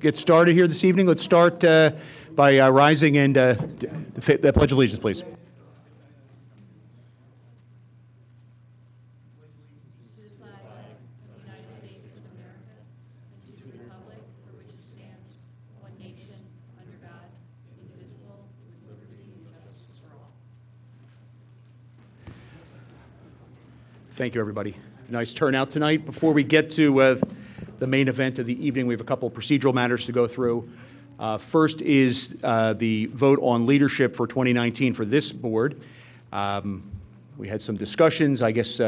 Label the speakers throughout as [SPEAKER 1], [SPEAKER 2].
[SPEAKER 1] get started here this evening. Let's start by rising and the Pledge of Allegiance, please. Thank you, everybody. Nice turnout tonight. Before we get to the main event of the evening, we have a couple of procedural matters to go through. First is the vote on leadership for 2019 for this board. We had some discussions. I guess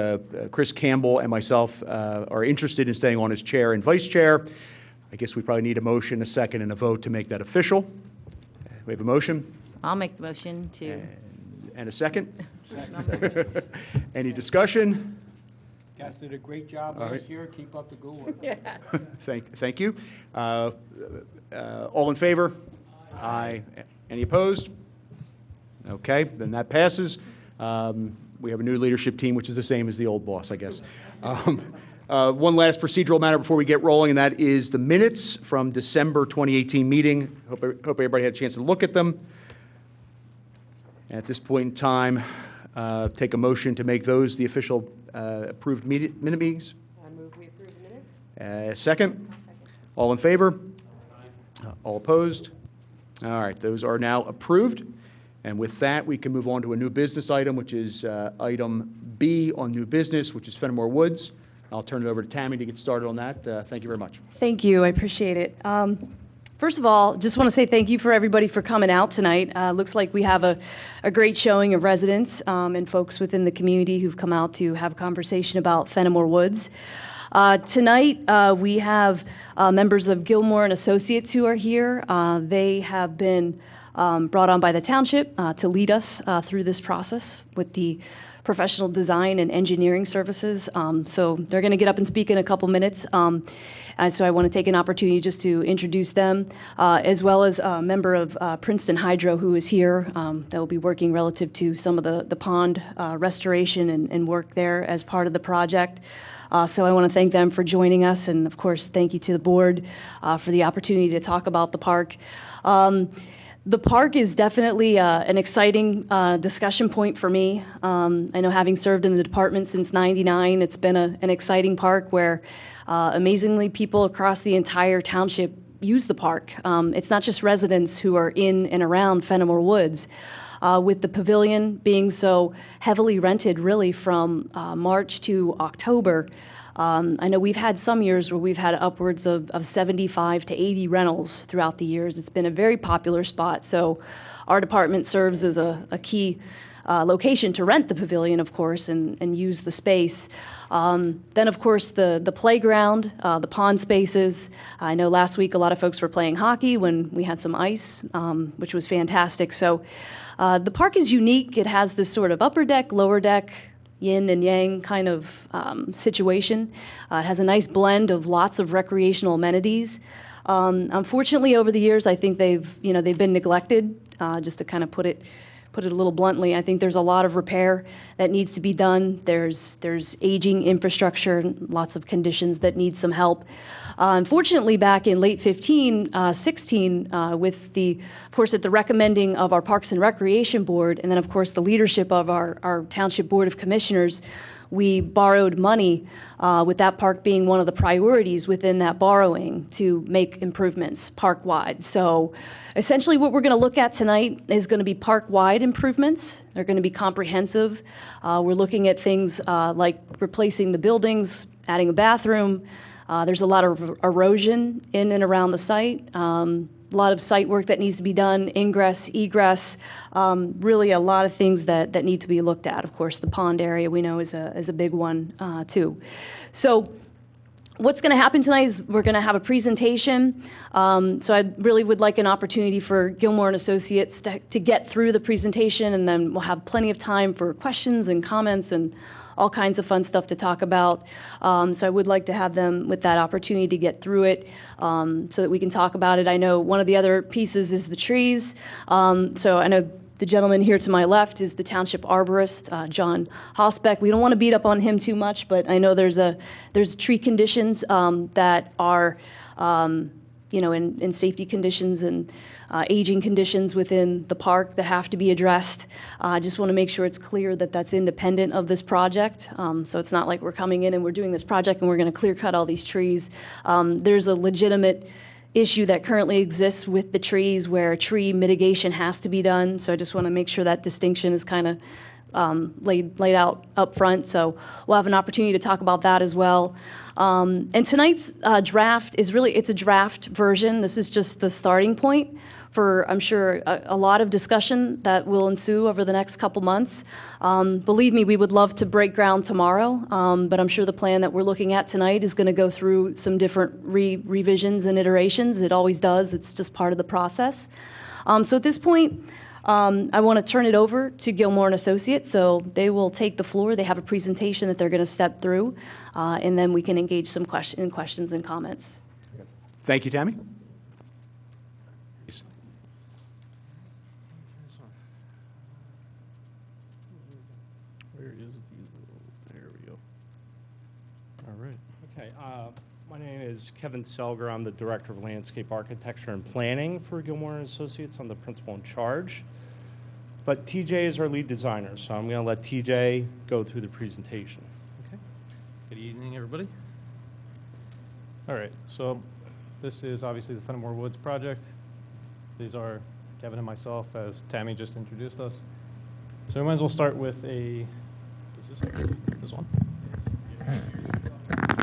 [SPEAKER 1] Chris Campbell and myself are interested in staying on as chair and vice chair. I guess we probably need a motion, a second, and a vote to make that official. We have a motion?
[SPEAKER 2] I'll make the motion to.
[SPEAKER 1] And a second? Any discussion?
[SPEAKER 3] Guys did a great job last year. Keep up the good work.
[SPEAKER 2] Yeah.
[SPEAKER 1] Thank you. All in favor? Aye. Any opposed? Okay, then that passes. We have a new leadership team, which is the same as the old boss, I guess. One last procedural matter before we get rolling, and that is the minutes from December 2018 meeting. Hope everybody had a chance to look at them. At this point in time, take a motion to make those the official approved minute meetings.
[SPEAKER 4] I move we approve the minutes.
[SPEAKER 1] Second? All in favor? All opposed? All right, those are now approved. And with that, we can move on to a new business item, which is item B on new business, which is Fenimore Woods. I'll turn it over to Tammy to get started on that. Thank you very much.
[SPEAKER 4] Thank you. I appreciate it. First of all, just want to say thank you for everybody for coming out tonight. Looks like we have a great showing of residents and folks within the community who've come out to have a conversation about Fenimore Woods. Tonight, we have members of Gilmore and Associates who are here. They have been brought on by the Township to lead us through this process with the professional design and engineering services. So they're going to get up and speak in a couple minutes. So I want to take an opportunity just to introduce them, as well as a member of Princeton Hydro who is here that will be working relative to some of the pond restoration and work there as part of the project. So I want to thank them for joining us, and of course, thank you to the board for the opportunity to talk about the park. The park is definitely an exciting discussion point for me. I know, having served in the department since '99, it's been an exciting park where amazingly people across the entire township use the park. It's not just residents who are in and around Fenimore Woods. With the pavilion being so heavily rented really from March to October, I know we've had some years where we've had upwards of 75 to 80 rentals throughout the years. It's been a very popular spot. So our department serves as a key location to rent the pavilion, of course, and use the space. Then, of course, the playground, the pond spaces. I know last week a lot of folks were playing hockey when we had some ice, which was fantastic. So the park is unique. It has this sort of upper deck, lower deck, yin and yang kind of situation. It has a nice blend of lots of recreational amenities. Unfortunately, over the years, I think they've been neglected. Just to kind of put it a little bluntly, I think there's a lot of repair that needs to be done. There's aging infrastructure, lots of conditions that need some help. Unfortunately, back in late 16, with of course, at the recommending of our Parks and Recreation Board, and then of course the leadership of our Township Board of Commissioners, we borrowed money, with that park being one of the priorities within that borrowing, to make improvements park-wide. So essentially what we're going to look at tonight is going to be park-wide improvements. They're going to be comprehensive. We're looking at things like replacing the buildings, adding a bathroom. There's a lot of erosion in and around the site. A lot of site work that needs to be done, ingress, egress, really a lot of things that need to be looked at. Of course, the pond area we know is a big one too. So what's going to happen tonight is we're going to have a presentation. So I really would like an opportunity for Gilmore and Associates to get through the presentation, and then we'll have plenty of time for questions and comments and all kinds of fun stuff to talk about. So I would like to have them with that opportunity to get through it so that we can talk about it. I know one of the other pieces is the trees. So I know the gentleman here to my left is the Township Arborist, John Hosbeck. We don't want to beat up on him too much, but I know there's tree conditions that are in safety conditions and aging conditions within the park that have to be addressed. I just want to make sure it's clear that that's independent of this project. So it's not like we're coming in and we're doing this project and we're going to clear cut all these trees. There's a legitimate issue that currently exists with the trees where tree mitigation has to be done. So I just want to make sure that distinction is kind of laid out up front. So we'll have an opportunity to talk about that as well. And tonight's draft is really, it's a draft version. This is just the starting point for, I'm sure, a lot of discussion that will ensue over the next couple months. Believe me, we would love to break ground tomorrow, but I'm sure the plan that we're looking at tonight is going to go through some different revisions and iterations. It always does. It's just part of the process. So at this point, I want to turn it over to Gilmore and Associates, so they will take the floor. They have a presentation that they're going to step through, and then we can engage some questions and comments.
[SPEAKER 1] Thank you, Tammy.
[SPEAKER 5] Where is the, there we go. All right. Okay, my name is Kevin Selger. I'm the Director of Landscape Architecture and Planning for Gilmore and Associates. I'm the principal in charge. But TJ is our lead designer, so I'm going to let TJ go through the presentation.
[SPEAKER 6] Okay. Good evening, everybody. All right, so this is obviously the Fenimore Woods project. These are Kevin and myself, as Tammy just introduced us. So we might as well start with a, is this one?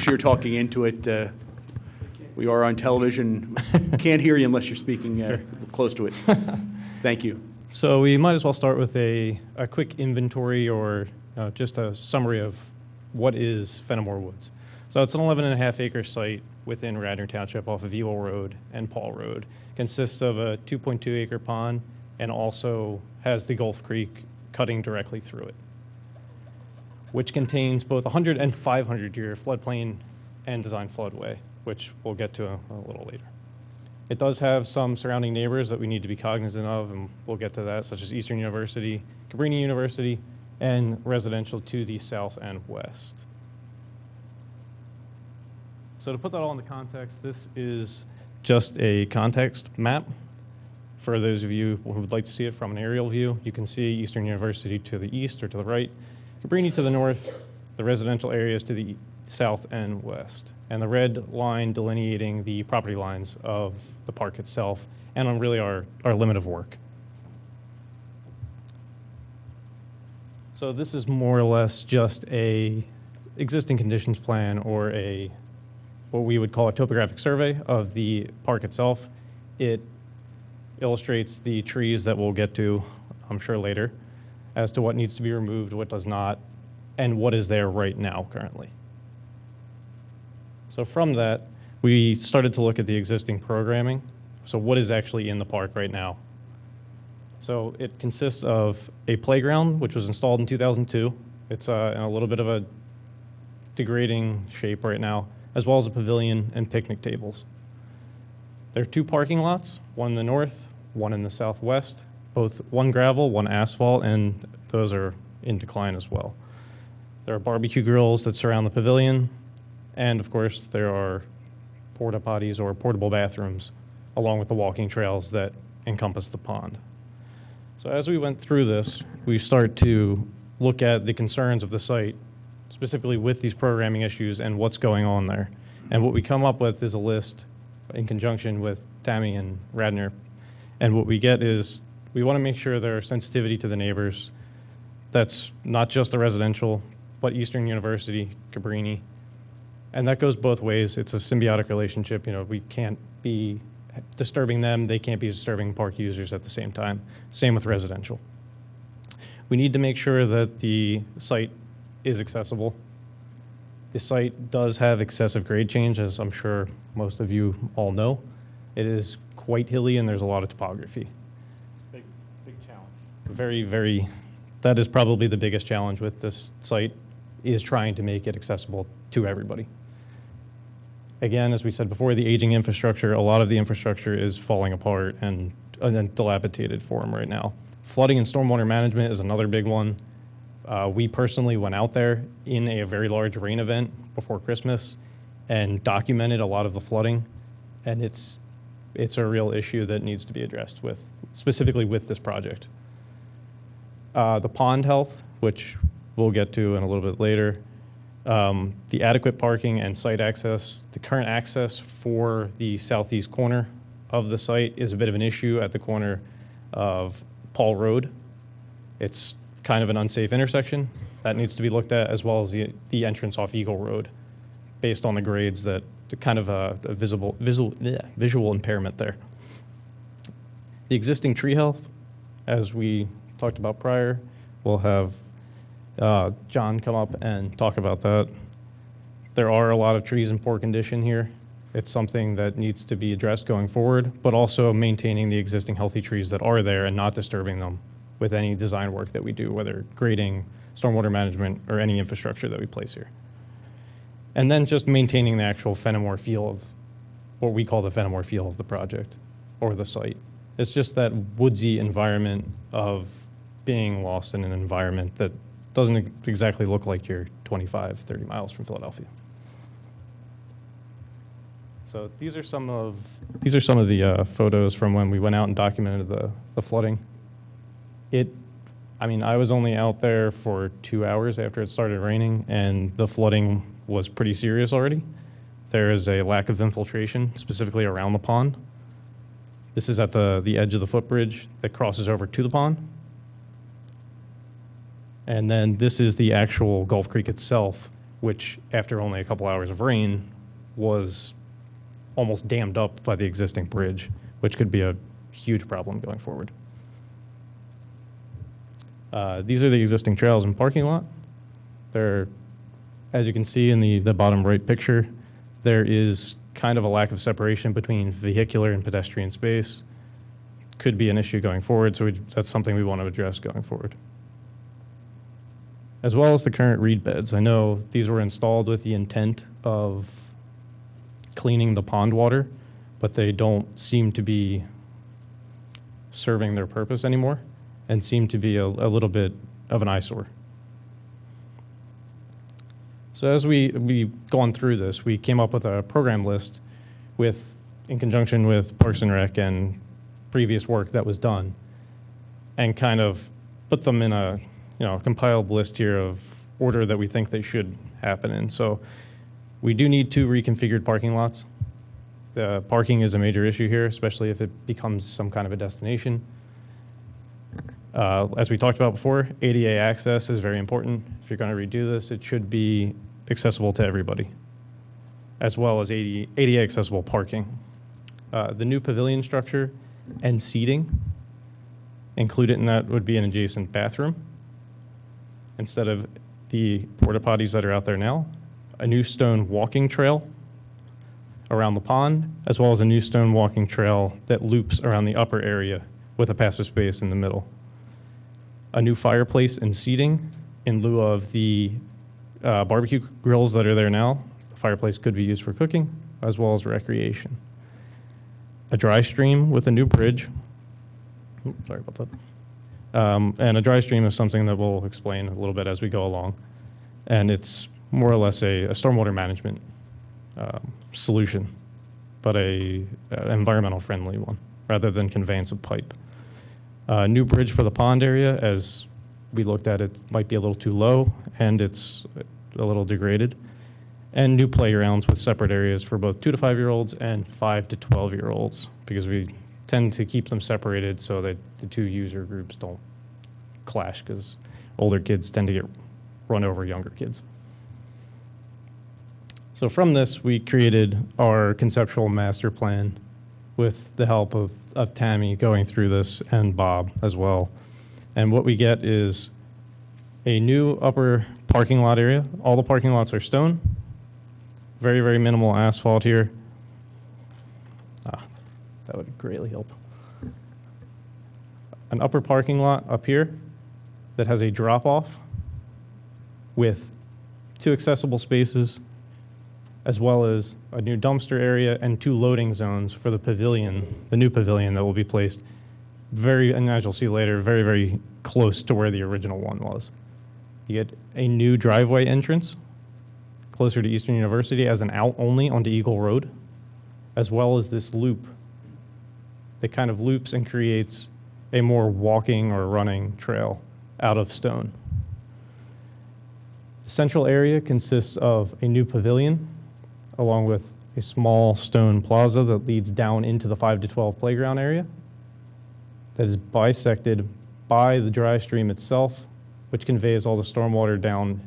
[SPEAKER 1] So you're talking into it. We are on television. Can't hear you unless you're speaking close to it. Thank you.
[SPEAKER 6] So we might as well start with a quick inventory or just a summary of what is Fenimore Woods. So it's an 11.5 acre site within Radnor Township off of Ewell Road and Paul Road. Consists of a 2.2 acre pond and also has the Gulf Creek cutting directly through it, which contains both 100 and 500 year floodplain and design floodway, which we'll get to a little later. It does have some surrounding neighbors that we need to be cognizant of, and we'll get to that, such as Eastern University, Cabrini University, and residential to the south and west. So to put that all into context, this is just a context map. For those of you who would like to see it from an aerial view, you can see Eastern University to the east or to the right, Cabrini to the north, the residential areas to the south and west, and the red line delineating the property lines of the park itself and on really our limit of work. So this is more or less just a existing conditions plan or a what we would call a topographic survey of the park itself. It illustrates the trees that we'll get to, I'm sure, later, as to what needs to be removed, what does not, and what is there right now currently. So from that, we started to look at the existing programming. So what is actually in the park right now? So it consists of a playground, which was installed in 2002. It's in a little bit of a degrading shape right now, as well as a pavilion and picnic tables. There are 2 parking lots, one in the north, one in the southwest, both one gravel, one asphalt, and those are in decline as well. There are barbecue grills that surround the pavilion, and of course there are porta potties or portable bathrooms, along with the walking trails that encompass the pond. So as we went through this, we start to look at the concerns of the site, specifically with these programming issues and what's going on there. And what we come up with is a list in conjunction with Tammy and Radnor. And what we get is we want to make sure there's sensitivity to the neighbors. That's not just the residential, but Eastern University, Cabrini. And that goes both ways. It's a symbiotic relationship. You know, we can't be disturbing them. They can't be disturbing park users at the same time. Same with residential. We need to make sure that the site is accessible. The site does have excessive grade change, as I'm sure most of you all know. It is quite hilly and there's a lot of topography.
[SPEAKER 5] Big challenge.
[SPEAKER 6] Very, that is probably the biggest challenge with this site, is trying to make it accessible to everybody. Again, as we said before, the aging infrastructure, a lot of the infrastructure is falling apart and dilapidated for them right now. Flooding and stormwater management is another big one. We personally went out there in a very large rain event before Christmas and documented a lot of the flooding, and it's it's a real issue that needs to be addressed with, specifically with this project. The pond health, which we'll get to in a little bit later, the adequate parking and site access. The current access for the southeast corner of the site is a bit of an issue at the corner of Paul Road. It's kind of an unsafe intersection that needs to be looked at, as well as the entrance off Eagle Road, based on the grades that kind of a visual impairment there. The existing tree health, as we talked about prior, we'll have John come up and talk about that. There are a lot of trees in poor condition here. It's something that needs to be addressed going forward, but also maintaining the existing healthy trees that are there and not disturbing them with any design work that we do, whether grading, stormwater management, or any infrastructure that we place here. And then just maintaining the actual Fenimore feel of what we call the Fenimore feel of the project or the site. It's just that woodsy environment of being lost in an environment that doesn't exactly look like you're 25, 30 miles from Philadelphia. So these are some of the photos from when we went out and documented the flooding. I was only out there for 2 hours after it started raining, and the flooding was pretty serious already. There is a lack of infiltration, specifically around the pond. This is at the edge of the footbridge that crosses over to the pond. And then this is the actual Gulf Creek itself, which after only a couple hours of rain was almost dammed up by the existing bridge, which could be a huge problem going forward. These are the existing trails and parking lot. They're, as you can see in the bottom right picture, there is kind of a lack of separation between vehicular and pedestrian space. Could be an issue going forward, so that's something we want to address going forward. As well as the current reed beds. I know these were installed with the intent of cleaning the pond water, but they don't seem to be serving their purpose anymore and seem to be a little bit of an eyesore. So as we've gone through this, we came up with a program list in conjunction with Parks and Rec and previous work that was done, and kind of put them in a compiled list here of order that we think they should happen in. So we do need 2 reconfigured parking lots. The parking is a major issue here, especially if it becomes some kind of a destination. As we talked about before, ADA access is very important. If you're going to redo this, it should be accessible to everybody, as well as ADA accessible parking. The new pavilion structure and seating, included in that would be an adjacent bathroom instead of the porta potties that are out there now. A new stone walking trail around the pond, as well as a new stone walking trail that loops around the upper area with a passive space in the middle. A new fireplace and seating in lieu of the barbecue grills that are there now. The fireplace could be used for cooking as well as recreation. A dry stream with a new bridge. Oops, sorry about that. And a dry stream is something that we'll explain a little bit as we go along. And it's more or less a stormwater management solution, but an environmental friendly one rather than conveyance of pipe. New bridge for the pond area, as we looked at it, might be a little too low and it's a little degraded. And new playgrounds with separate areas for both 2 to 5-year-olds and 5 to 12-year-olds, because we tend to keep them separated so that the 2 user groups don't clash, because older kids tend to get run over younger kids. So from this, we created our conceptual master plan with the help of Tammy going through this, and Bob as well. And what we get is a new upper parking lot area. All the parking lots are stone. Very, very minimal asphalt here. That would greatly help. An upper parking lot up here that has a drop-off with 2 accessible spaces, as well as a new dumpster area and 2 loading zones for the pavilion, the new pavilion that will be placed and as you'll see later, very, very close to where the original one was. You get a new driveway entrance closer to Eastern University as an out only onto Eagle Road, as well as this loop that kind of loops and creates a more walking or running trail out of stone. The central area consists of a new pavilion, along with a small stone plaza that leads down into the 5 to 12 playground area that is bisected by the dry stream itself, which conveys all the stormwater down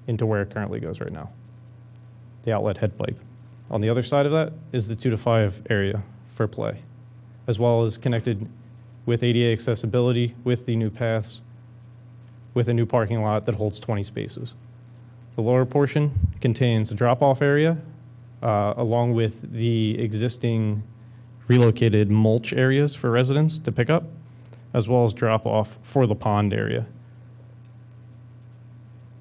[SPEAKER 6] into where it currently goes right now, the outlet head pipe. On the other side of that is the 2 to 5 area for play, as well as connected with ADA accessibility, with the new paths, with a new parking lot that holds 20 spaces. The lower portion contains a drop-off area, along with the existing relocated mulch areas for residents to pick up, as well as drop-off for the pond area.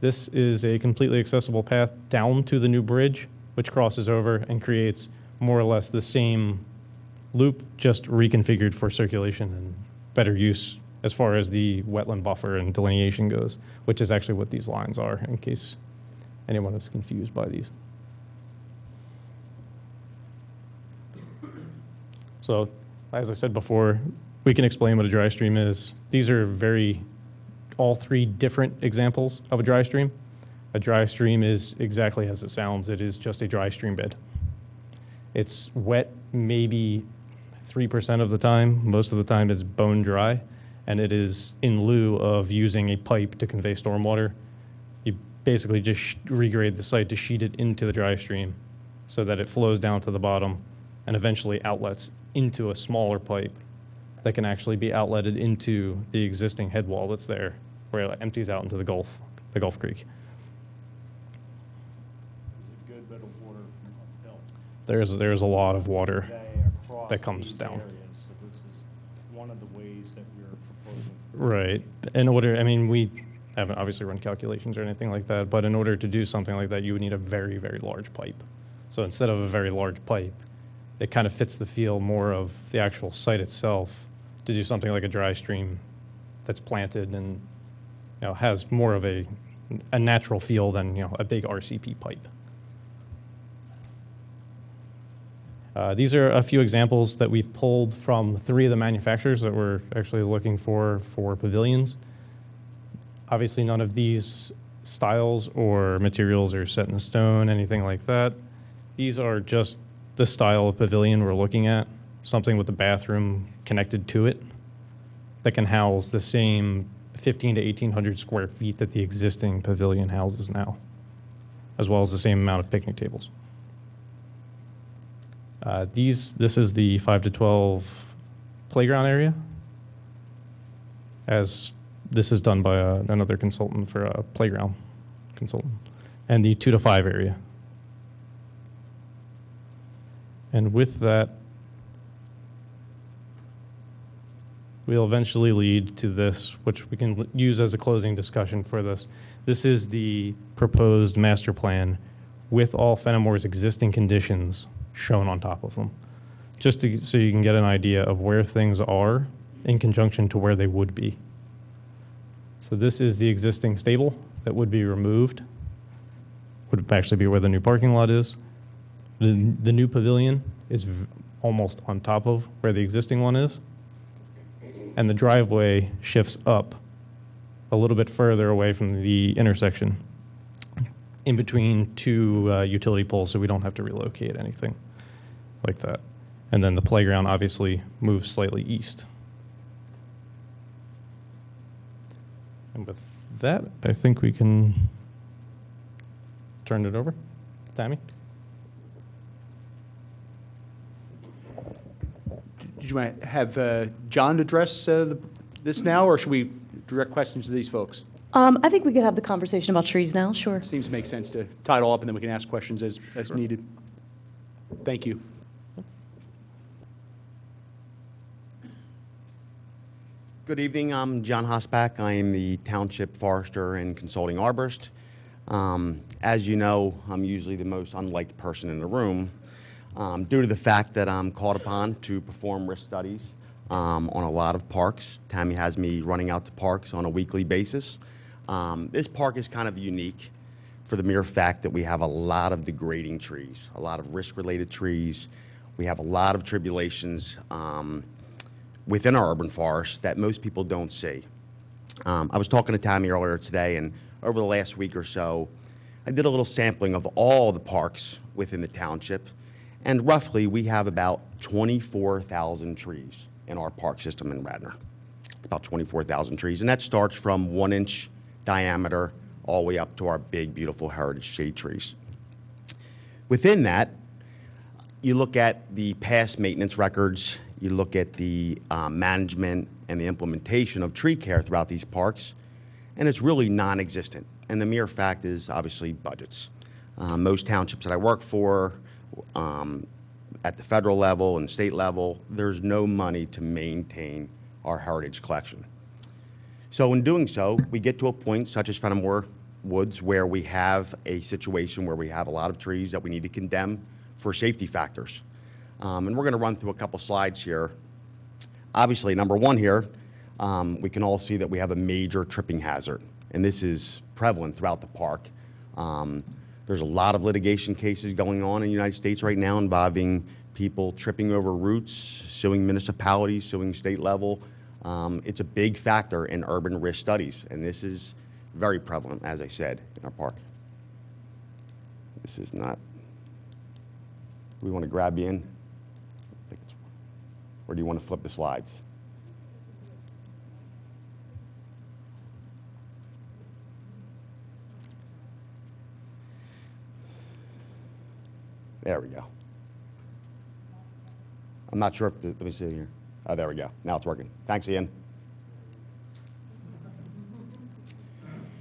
[SPEAKER 6] This is a completely accessible path down to the new bridge, which crosses over and creates more or less the same loop, just reconfigured for circulation and better use as far as the wetland buffer and delineation goes, which is actually what these lines are, in case anyone is confused by these. So, as I said before, we can explain what a dry stream is. These are all three different examples of a dry stream. A dry stream is exactly as it sounds. It is just a dry stream bed. It's wet maybe 3% of the time. Most of the time it's bone dry, and it is in lieu of using a pipe to convey stormwater. You basically just regrade the site to sheet it into the dry stream so that it flows down to the bottom and eventually outlets into a smaller pipe that can actually be outletted into the existing head wall that's there, where it empties out into the Gulf Creek.
[SPEAKER 5] There's a good bit of water from uphill.
[SPEAKER 6] There's a lot of water
[SPEAKER 5] Today across
[SPEAKER 6] that comes
[SPEAKER 5] these
[SPEAKER 6] down.
[SPEAKER 5] areas, so this is one of the ways that we're proposing.
[SPEAKER 6] Right. In order, I mean, we haven't obviously run calculations or anything like that, but in order to do something like that, you would need a very, very large pipe. So instead of a very large pipe, it kind of fits the feel more of the actual site itself to do something like a dry stream that's planted and, has more of a natural feel than, a big RCP pipe. These are a few examples that we've pulled from 3 of the manufacturers that we're actually looking for pavilions. Obviously, none of these styles or materials are set in stone, anything like that. These are just the style of pavilion we're looking at, something with a bathroom connected to it that can house the same 1,500 to 1,800 square feet that the existing pavilion houses now, as well as the same amount of picnic tables. This is the 5 to 12 playground area, as this is done by another consultant for a playground consultant, and the 2 to 5 area. And with that, we'll eventually lead to this, which we can use as a closing discussion for this. This is the proposed master plan with all Fenimore's existing conditions shown on top of them, just so you can get an idea of where things are in conjunction to where they would be. So this is the existing stable that would be removed, would actually be where the new parking lot is. The new pavilion is almost on top of where the existing one is. And the driveway shifts up a little bit further away from the intersection in between 2 utility poles, so we don't have to relocate anything like that. And then the playground obviously moves slightly east. And with that, I think we can turn it over. Tammy?
[SPEAKER 1] Did you want to have John address this now, or should we direct questions to these folks?
[SPEAKER 4] I think we could have the conversation about trees now, sure.
[SPEAKER 1] Seems to make sense to tie it all up, and then we can ask questions as needed. Thank you.
[SPEAKER 7] Good evening. I'm John Hosbach. I am the Township Forester and Consulting Arborist. As you know, I'm usually the most unliked person in the room due to the fact that I'm called upon to perform risk studies on a lot of parks. Tammy has me running out to parks on a weekly basis. This park is kind of unique for the mere fact that we have a lot of degrading trees, a lot of risk-related trees. We have a lot of tribulations within our urban forest that most people don't see. I was talking to Tammy earlier today, and over the last week or so, I did a little sampling of all the parks within the township, and roughly we have about 24,000 trees in our park system in Radnor. It's about 24,000 trees, and that starts from 1-inch diameter all the way up to our big, beautiful heritage shade trees. Within that, you look at the past maintenance records, you look at the management and the implementation of tree care throughout these parks, and it's really non-existent. And the mere fact is obviously budgets. Most townships that I work for, at the federal level and state level, there's no money to maintain our heritage collection. So in doing so, we get to a point such as Fenimore Woods where we have a situation where we have a lot of trees that we need to condemn for safety factors. And we're going to run through a couple slides here. Obviously, number one here, we can all see that we have a major tripping hazard, and this is prevalent throughout the park. There's a lot of litigation cases going on in the United States right now involving people tripping over roots, suing municipalities, suing state level. It's a big factor in urban risk studies, and this is very prevalent, as I said, in our park. This is not, we want to grab you in, or do you want to flip the slides? There we go. I'm not sure if, let me see here. Oh, there we go. Now it's working. Thanks, Ian.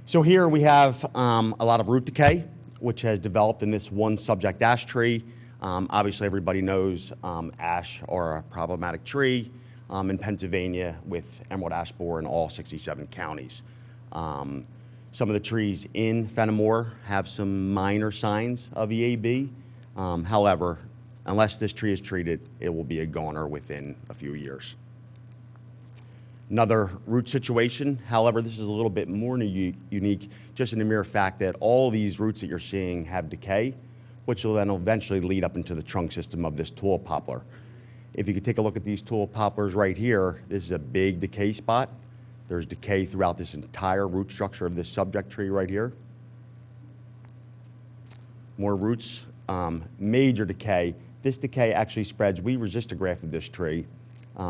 [SPEAKER 7] So here we have a lot of root decay, which has developed in this one subject ash tree. Obviously, everybody knows ash are a problematic tree in Pennsylvania with emerald ash borer in all 67 counties. Some of the trees in Fenimore have some minor signs of EAB. However, unless this tree is treated, it will be a goner within a few years. Another root situation, however, this is a little bit more unique, just in the mere fact that all these roots that you're seeing have decay, which will then eventually lead up into the trunk system of this tulip poplar. If you could take a look at these tulip poplars right here, this is a big decay spot. There's decay throughout this entire root structure of this subject tree right here. More roots, major decay. This decay actually spreads. We resistographed this tree.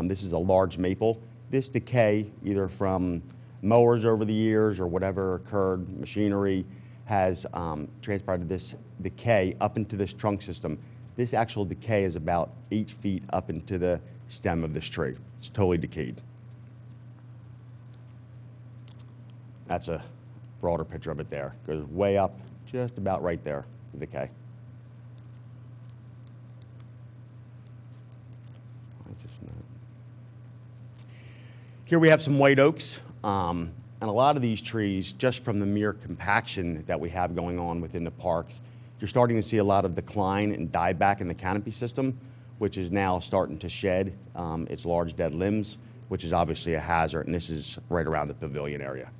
[SPEAKER 7] This is a large maple. This decay, either from mowers over the years or whatever occurred, machinery, has transported this decay up into this trunk system. This actual decay is about 8 feet up into the stem of this tree. It's totally decayed. That's a broader picture of it there. Goes way up, just about right there, the decay. Here we have some white oaks, and a lot of these trees, just from the mere compaction that we have going on within the parks, you're starting to see a lot of decline and dieback in the canopy system, which is now starting to shed its large dead limbs, which is obviously a hazard, and this is right around the pavilion area.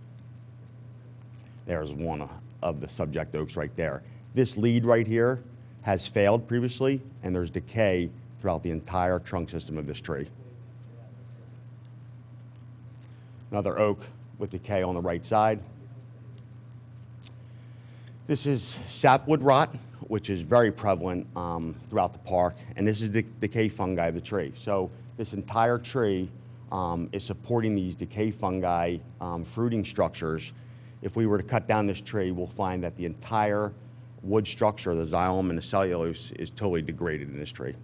[SPEAKER 7] There's one of the subject oaks right there. This lead right here has failed previously, and there's decay throughout the entire trunk system of this tree. Another oak with decay on the right side. This is sapwood rot, which is very prevalent throughout the park, and this is the decay fungi of the tree. So this entire tree is supporting these decay fungi fruiting structures. If we were to cut down this tree, we'll find that the entire wood structure, the xylem and the cellulose, is totally degraded in this tree.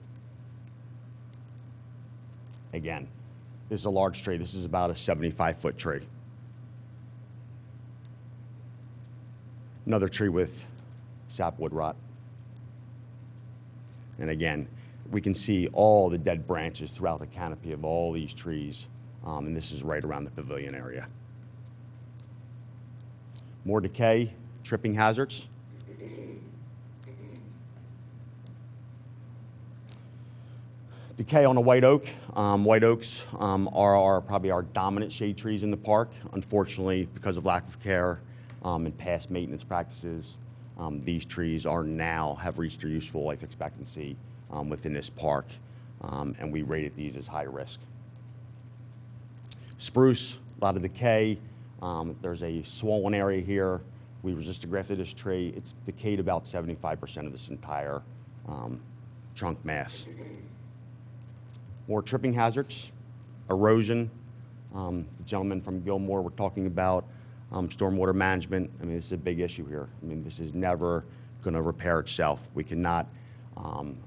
[SPEAKER 7] Again, this is a large tree. This is about a 75-foot tree. Another tree with sapwood rot. And again, we can see all the dead branches throughout the canopy of all these trees, and this is right around the pavilion area. More decay, tripping hazards. Decay on a white oak. White oaks are probably our dominant shade trees in the park. Unfortunately, because of lack of care and past maintenance practices, these trees are now have reached their useful life expectancy within this park, and we rated these as high risk. spruce, a lot of decay. There's a swollen area here. We resisted grafted this tree. It's decayed about 75% of this entire trunk mass. More tripping hazards, erosion. The gentleman from Gilmore were talking about stormwater management. I mean, this is a big issue here. I mean, this is never going to repair itself. We cannot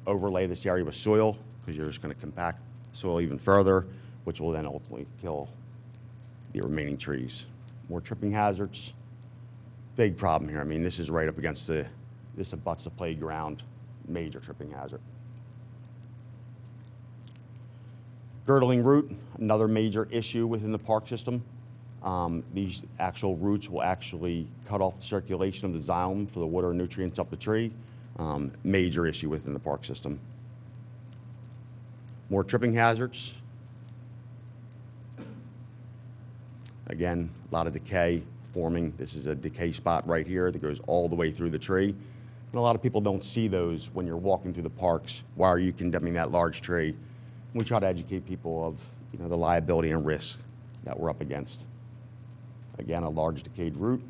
[SPEAKER 7] overlay this area with soil because you're just going to compact soil even further, which will then ultimately kill the remaining trees. More tripping hazards. Big problem here. I mean, this is right up against this abuts the playground, major tripping hazard. Girdling root, another major issue within the park system. These actual roots will actually cut off the circulation of the xylem for the water and nutrients up the tree. Major issue within the park system. More tripping hazards. Again, a lot of decay forming. This is a decay spot right here that goes all the way through the tree. And a lot of people don't see those when you're walking through the parks. Why are you condemning that large tree? We try to educate people of the liability and risk that we're up against. Again, a large decayed root.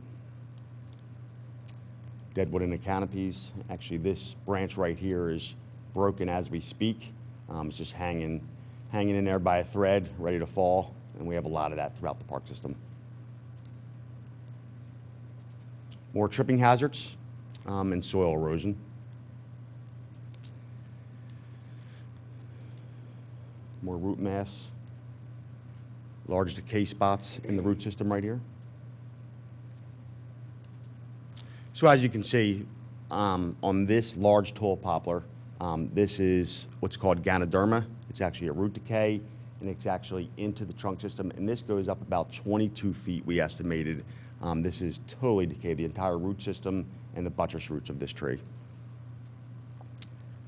[SPEAKER 7] Deadwood in the canopies. Actually, this branch right here is broken as we speak. It's just hanging in there by a thread, ready to fall. And we have a lot of that throughout the park system. More tripping hazards and soil erosion. More root mass. Large decay spots in the root system right here. So as you can see, on this large tall poplar, this is what's called Ganoderma. It's actually a root decay, and it's actually into the trunk system, and this goes up about 22 feet, we estimated. This is totally decayed, the entire root system and the buttress roots of this tree.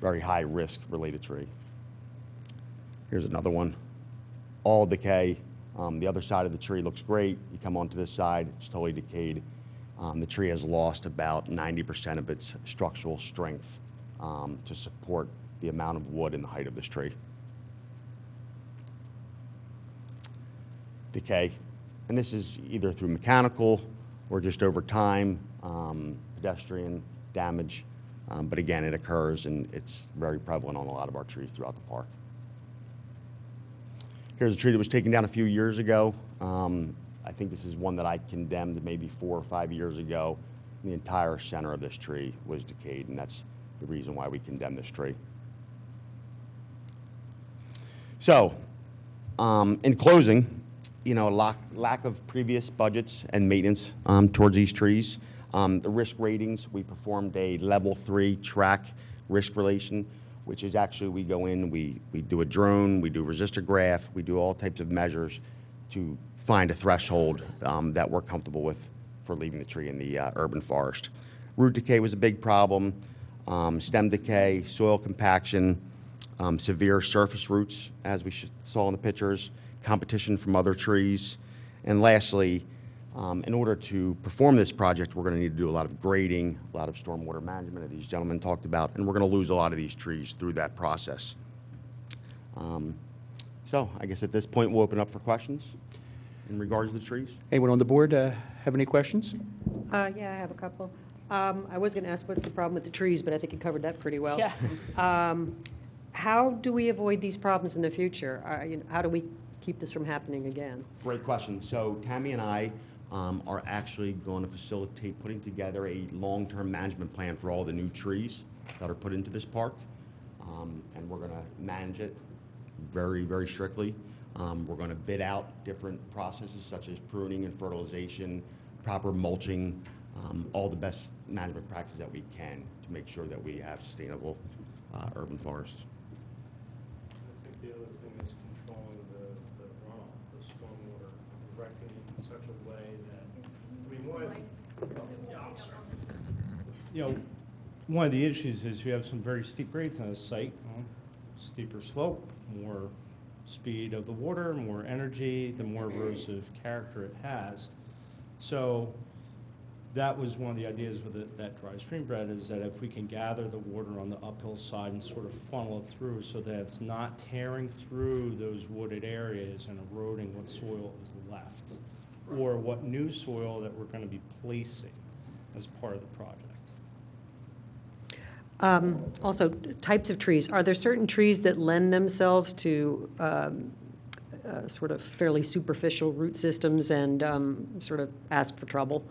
[SPEAKER 7] Very high risk related tree. Here's another one. All decay. The other side of the tree looks great. You come onto this side, it's totally decayed. The tree has lost about 90% of its structural strength to support the amount of wood and the height of this tree. Decay. And this is either through mechanical or just over time, pedestrian damage. But again, it occurs and it's very prevalent on a lot of our trees throughout the park. Here's a tree that was taken down a few years ago. I think this is one that I condemned maybe 4 or 5 years ago. The entire center of this tree was decayed, and that's the reason why we condemned this tree. So, in closing, lack of previous budgets and maintenance towards these trees. The risk ratings, we performed a level 3 track risk relation, which is actually we go in, we do a drone, we do resistor graph, we do all types of measures to find a threshold that we're comfortable with for leaving the tree in the urban forest. Root decay was a big problem, stem decay, soil compaction, severe surface roots, as we saw in the pictures, competition from other trees, and lastly, in order to perform this project, we're going to need to do a lot of grading, a lot of stormwater management, as these gentlemen talked about, and we're going to lose a lot of these trees through that process. So I guess at this point, we'll open up for questions in regards to the trees.
[SPEAKER 1] Anyone on the board have any questions?
[SPEAKER 8] Yeah, I have a couple. I was going to ask what's the problem with the trees, but I think you covered that pretty well.
[SPEAKER 2] Yeah.
[SPEAKER 8] How do we avoid these problems in the future? How do we keep this from happening again?
[SPEAKER 7] Great question. So Tammy and I are actually going to facilitate putting together a long-term management plan for all the new trees that are put into this park. And we're going to manage it very, very strictly. We're going to bid out different processes such as pruning and fertilization, proper mulching, all the best management practices that we can to make sure that we have sustainable urban forests.
[SPEAKER 5] I think the other thing is controlling the runoff, the stormwater, directing it in such a way that, one of the issues is you have some very steep grades on a site, steeper slope, more speed of the water, more energy, the more erosive character it has. So that was one of the ideas with that dry stream bed, is that if we can gather the water on the uphill side and sort of funnel it through so that it's not tearing through those wooded areas and eroding what soil is left, or what new soil that we're going to be placing as part of the project.
[SPEAKER 8] Also, types of trees. Are there certain trees that lend themselves to sort of fairly superficial root systems and sort of ask for trouble,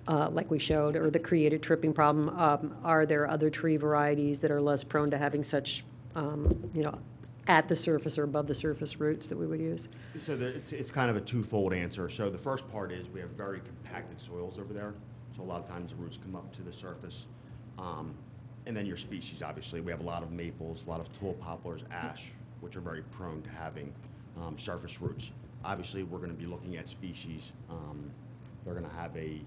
[SPEAKER 8] like we showed, or that create a tripping problem? Are there other tree varieties that are less prone to having such, at the surface or above the surface roots that we would use?
[SPEAKER 7] So it's kind of a twofold answer. So the first part is we have very compacted soils over there. So a lot of times the roots come up to the surface. And then your species, obviously. We have a lot of maples, a lot of tall poplars, ash, which are very prone to having surface roots. Obviously, we're going to be looking at species. They're going to have a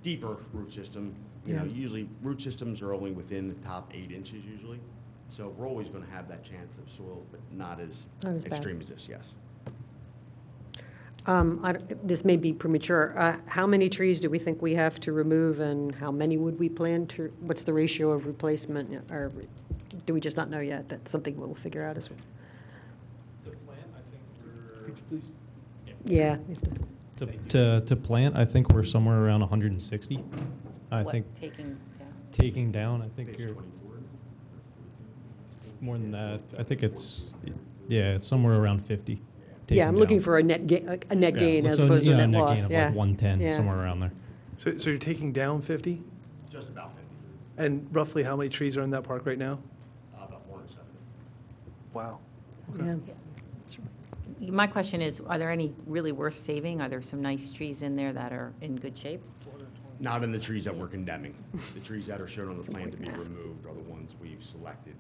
[SPEAKER 7] deeper root system. Usually root systems are only within the top 8 inches usually. So we're always going to have that chance of soil, but not as
[SPEAKER 8] Not as bad.
[SPEAKER 7] extreme as this, yes.
[SPEAKER 8] This may be premature. How many trees do we think we have to remove, and how many would we plan to, what's the ratio of replacement, or do we just not know yet? That's something we'll figure out as well.
[SPEAKER 6] To plant, I think we're...
[SPEAKER 8] Yeah.
[SPEAKER 6] To plant, I think we're somewhere around 160. I
[SPEAKER 2] What,
[SPEAKER 6] think
[SPEAKER 2] taking down?
[SPEAKER 6] taking down, I think
[SPEAKER 7] Page
[SPEAKER 6] you're
[SPEAKER 7] 24.
[SPEAKER 6] more than that. I think it's somewhere around 50.
[SPEAKER 8] Yeah, I'm looking
[SPEAKER 6] taking
[SPEAKER 8] for a net gain
[SPEAKER 6] down.
[SPEAKER 8] as
[SPEAKER 6] So,
[SPEAKER 8] opposed to
[SPEAKER 6] yeah,
[SPEAKER 8] a net
[SPEAKER 6] net
[SPEAKER 8] loss.
[SPEAKER 6] gain of
[SPEAKER 8] Yeah.
[SPEAKER 6] like 110,
[SPEAKER 8] Yeah.
[SPEAKER 6] somewhere around there.
[SPEAKER 9] So you're taking down 50?
[SPEAKER 7] Just about 50.
[SPEAKER 9] And roughly how many trees are in that park right now?
[SPEAKER 7] About 470.
[SPEAKER 9] Wow.
[SPEAKER 8] Yeah.
[SPEAKER 2] My question is, are there any really worth saving? Are there some nice trees in there that are in good shape?
[SPEAKER 7] Not in the trees that we're condemning. The trees that are shown on the plan to be removed are the ones we've selected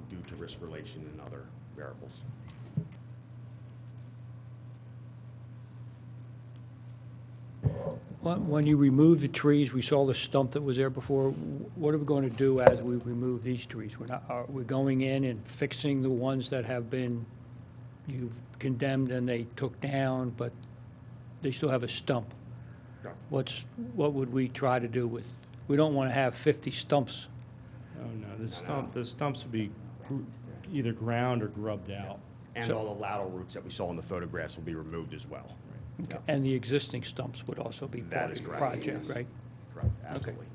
[SPEAKER 7] due to risk relation and other variables.
[SPEAKER 3] When you remove the trees, we saw the stump that was there before. What are we going to do as we remove these trees? Are we going in and fixing the ones that have been, you've condemned and they took down, but they still have a stump?
[SPEAKER 7] Sure.
[SPEAKER 3] What would we try to do with, we don't want to have 50 stumps.
[SPEAKER 5] Oh, no, the stumps would be either ground or grubbed out.
[SPEAKER 7] And all the lateral roots that we saw in the photographs will be removed as well. Yeah.
[SPEAKER 3] And the existing stumps would also be
[SPEAKER 7] That
[SPEAKER 3] part
[SPEAKER 7] is
[SPEAKER 3] of the
[SPEAKER 7] correct,
[SPEAKER 3] project,
[SPEAKER 7] yes.
[SPEAKER 3] right?
[SPEAKER 7] Correct, absolutely.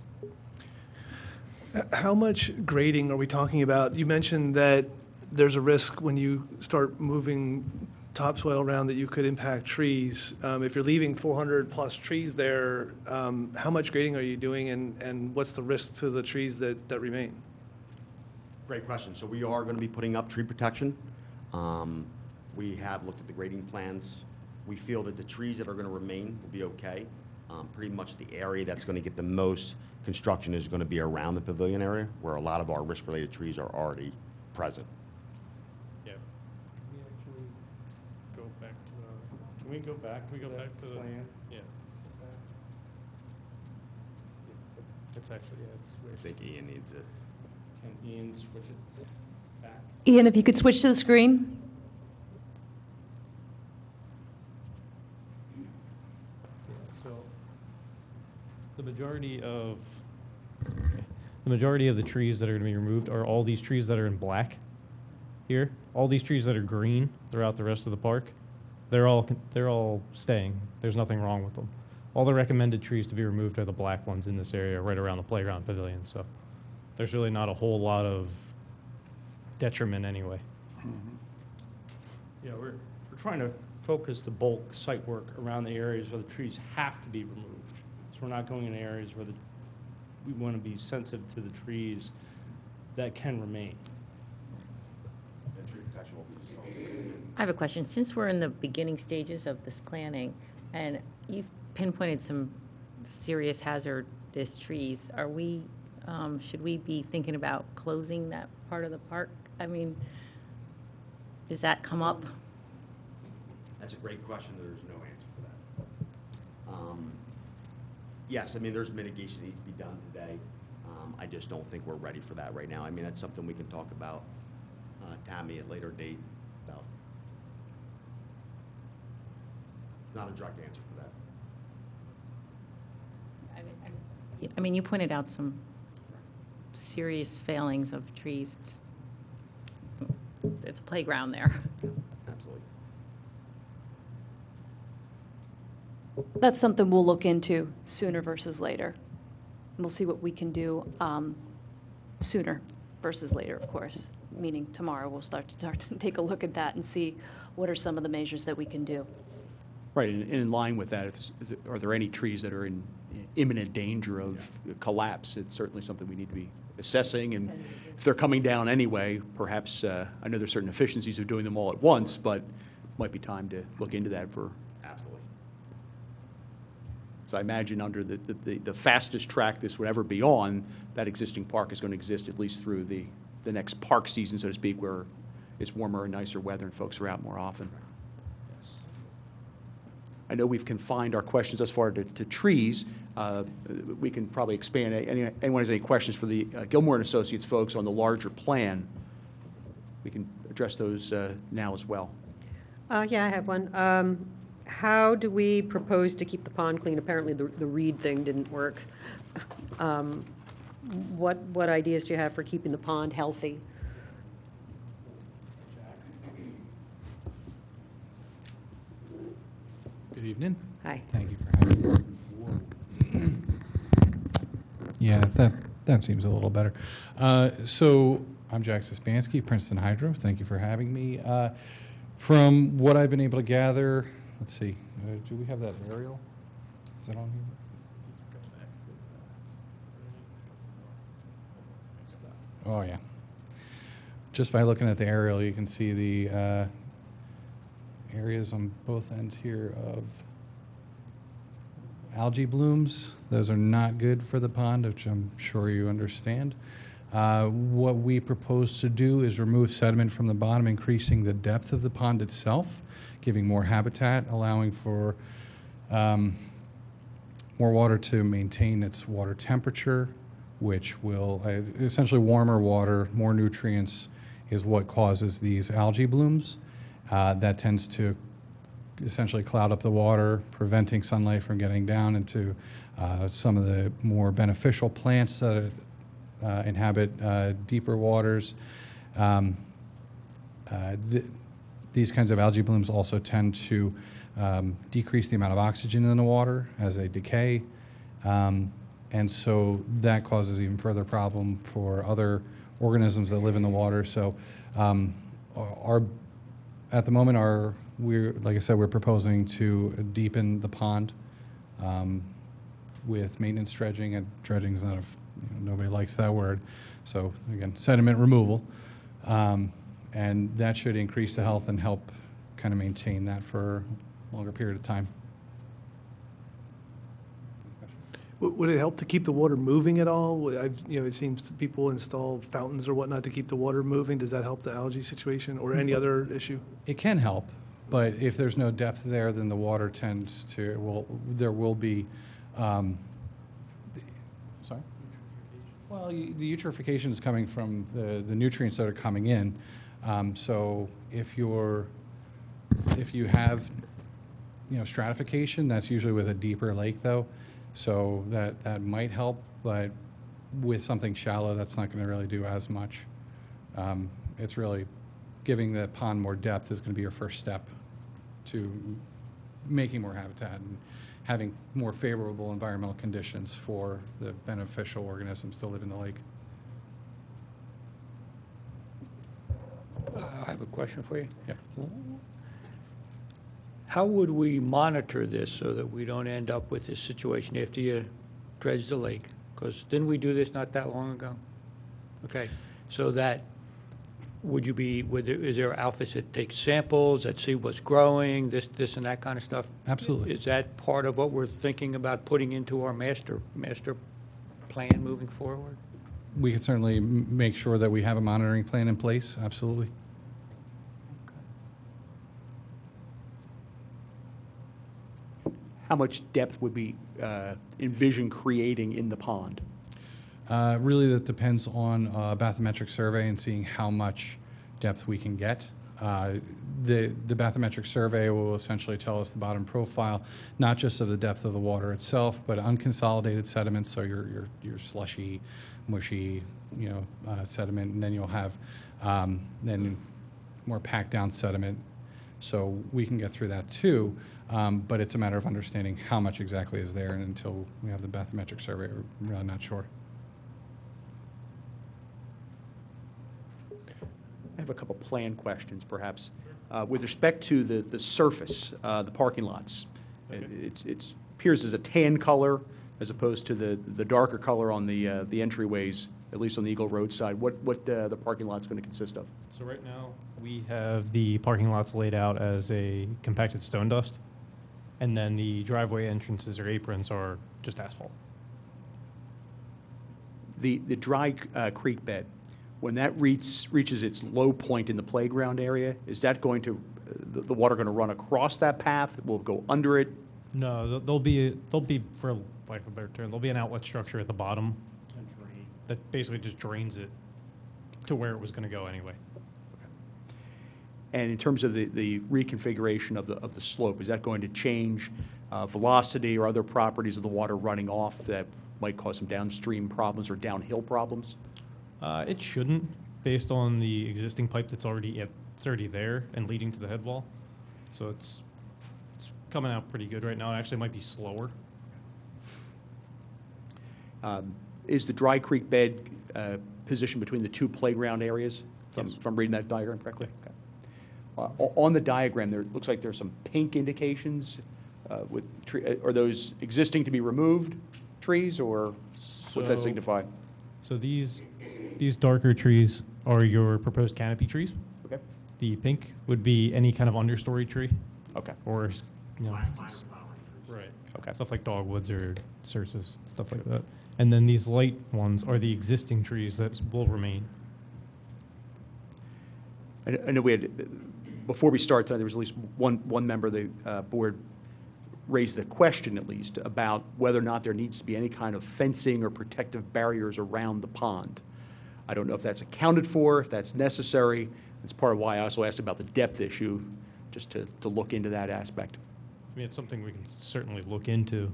[SPEAKER 9] How much grading are we talking about? You mentioned that there's a risk when you start moving topsoil around that you could impact trees. If you're leaving 400-plus trees there, how much grading are you doing, and what's the risk to the trees that remain?
[SPEAKER 7] Great question. So we are going to be putting up tree protection. We have looked at the grading plans. We feel that the trees that are going to remain will be okay. Pretty much the area that's going to get the most construction is going to be around the pavilion area, where a lot of our risk-related trees are already present.
[SPEAKER 5] Yeah. Can we actually go back to the, can we go back? Can we go back to the plan? Yeah. It's actually, yeah, it's
[SPEAKER 7] I
[SPEAKER 5] switched.
[SPEAKER 7] think Ian needs it.
[SPEAKER 5] Can Ian switch it back?
[SPEAKER 4] Ian, if you could switch to the screen?
[SPEAKER 6] So the majority of the trees that are going to be removed are all these trees that are in black here. All these trees that are green throughout the rest of the park, they're all staying. There's nothing wrong with them. All the recommended trees to be removed are the black ones in this area right around the playground pavilion. So there's really not a whole lot of detriment anyway.
[SPEAKER 5] Yeah, we're trying to focus the bulk site work around the areas where the trees have to be removed. So we're not going in areas where we want to be sensitive to the trees that can remain.
[SPEAKER 7] And tree protection will be installed.
[SPEAKER 2] I have a question. Since we're in the beginning stages of this planning, and you've pinpointed some serious hazardous trees, are we, should we be thinking about closing that part of the park? I mean, does that come up?
[SPEAKER 7] That's a great question. There's no answer for that. Yes, I mean, there's mitigation that needs to be done today. I just don't think we're ready for that right now. I mean, that's something we can talk about, Tammy, at a later date about. Not a direct answer for that.
[SPEAKER 2] I mean, you pointed out some serious failings of trees. It's a playground there.
[SPEAKER 7] Absolutely.
[SPEAKER 4] That's something we'll look into sooner versus later. And we'll see what we can do sooner versus later, of course. Meaning tomorrow, we'll start to take a look at that and see what are some of the measures that we can do.
[SPEAKER 1] Right, and in line with that, are there any trees that are in imminent danger of collapse? It's certainly something we need to be assessing, and if they're coming down anyway, perhaps, I know there's certain efficiencies of doing them all at once, but it might be time to look into that for.
[SPEAKER 7] Absolutely.
[SPEAKER 1] So I imagine under the fastest track this would ever be on, that existing park is going to exist at least through the next park season, so to speak, where it's warmer and nicer weather and folks are out more often. I know we've confined our questions thus far to trees. We can probably expand. Anyone has any questions for the Gilmore and Associates folks on the larger plan, we can address those now as well.
[SPEAKER 8] Yeah, I have one. How do we propose to keep the pond clean? Apparently, the reed thing didn't work. What ideas do you have for keeping the pond healthy?
[SPEAKER 10] Good evening.
[SPEAKER 8] Hi.
[SPEAKER 10] Thank you for having me. Yeah, that seems a little better. So I'm Jack Sispansky, Princeton Hydro. Thank you for having me. From what I've been able to gather, let's see, do we have that aerial? Is that on here? Oh, yeah. Just by looking at the aerial, you can see the areas on both ends here of algae blooms. Those are not good for the pond, which I'm sure you understand. What we propose to do is remove sediment from the bottom, increasing the depth of the pond itself, giving more habitat, allowing for more water to maintain its water temperature, which will essentially warmer water, more nutrients is what causes these algae blooms. That tends to essentially cloud up the water, preventing sunlight from getting down into some of the more beneficial plants that inhabit deeper waters. These kinds of algae blooms also tend to decrease the amount of oxygen in the water as they decay. And so that causes even further problem for other organisms that live in the water. So at the moment, like I said, we're proposing to deepen the pond with maintenance dredging, and dredging is not nobody likes that word. So again, sediment removal, and that should increase the health and help kind of maintain that for a longer period of time.
[SPEAKER 9] Would it help to keep the water moving at all? It seems people install fountains or whatnot to keep the water moving. Does that help the algae situation or any other issue?
[SPEAKER 10] It can help, but if there's no depth there, then the water tends to, there will be, sorry? Well, the eutrophication is coming from the nutrients that are coming in. So if you have, stratification, that's usually with a deeper lake though. So that might help, but with something shallow, that's not going to really do as much. It's really giving the pond more depth is going to be your first step to making more habitat and having more favorable environmental conditions for the beneficial organisms to live in the lake.
[SPEAKER 3] I have a question for you.
[SPEAKER 10] Yeah.
[SPEAKER 3] How would we monitor this so that we don't end up with this situation after you dredge the lake? Because didn't we do this not that long ago? Okay, so that, is there outfits that take samples, that see what's growing, this and that kind of stuff?
[SPEAKER 10] Absolutely.
[SPEAKER 3] Is that part of what we're thinking about putting into our master plan moving forward?
[SPEAKER 10] We can certainly make sure that we have a monitoring plan in place, absolutely.
[SPEAKER 1] How much depth would we envision creating in the pond?
[SPEAKER 10] Really, that depends on a bathymetric survey and seeing how much depth we can get. the bathymetric survey will essentially tell us the bottom profile, not just of the depth of the water itself, but unconsolidated sediments, so your slushy, mushy, sediment, and then you'll have then more packed down sediment. So we can get through that too, but it's a matter of understanding how much exactly is there, and until we have the bathymetric survey, we're really not sure.
[SPEAKER 1] I have a couple plan questions, perhaps. With respect to the surface, the parking lots, it appears as a tan color as opposed to the darker color on the entryways, at least on the Eagle Road side. What the parking lot's going to consist of?
[SPEAKER 6] So right now, we have the parking lots laid out as a compacted stone dust, and then the driveway entrances or aprons are just asphalt.
[SPEAKER 1] The dry creek bed, when that reaches its low point in the playground area, is that going to, the water going to run across that path? Will it go under it?
[SPEAKER 6] No, there'll be, for lack of a better term, there'll be an outlet structure at the bottom that basically just drains it to where it was going to go anyway.
[SPEAKER 1] And in terms of the reconfiguration of the slope, is that going to change velocity or other properties of the water running off that might cause some downstream problems or downhill problems?
[SPEAKER 6] It shouldn't, based on the existing pipe that's already there and leading to the head wall. So it's coming out pretty good right now. It actually might be slower.
[SPEAKER 1] Is the dry creek bed positioned between the two playground areas?
[SPEAKER 6] Yes.
[SPEAKER 1] If I'm reading that diagram correctly? Okay. On the diagram, there looks like there's some pink indications with are those existing to be removed trees, or what's that
[SPEAKER 6] So-
[SPEAKER 1] signify?
[SPEAKER 6] So these darker trees are your proposed canopy trees.
[SPEAKER 1] Okay.
[SPEAKER 6] The pink would be any kind of understory tree,
[SPEAKER 1] Okay.
[SPEAKER 6] or right,
[SPEAKER 1] Okay.
[SPEAKER 6] stuff like dogwoods or cercis, stuff like that. And then these light ones are the existing trees that will remain.
[SPEAKER 1] I know we had, before we start tonight, there was at least one member of the board raised the question, at least, about whether or not there needs to be any kind of fencing or protective barriers around the pond. I don't know if that's accounted for, if that's necessary. That's part of why I also asked about the depth issue, just to look into that aspect.
[SPEAKER 6] I mean, it's something we can certainly look into,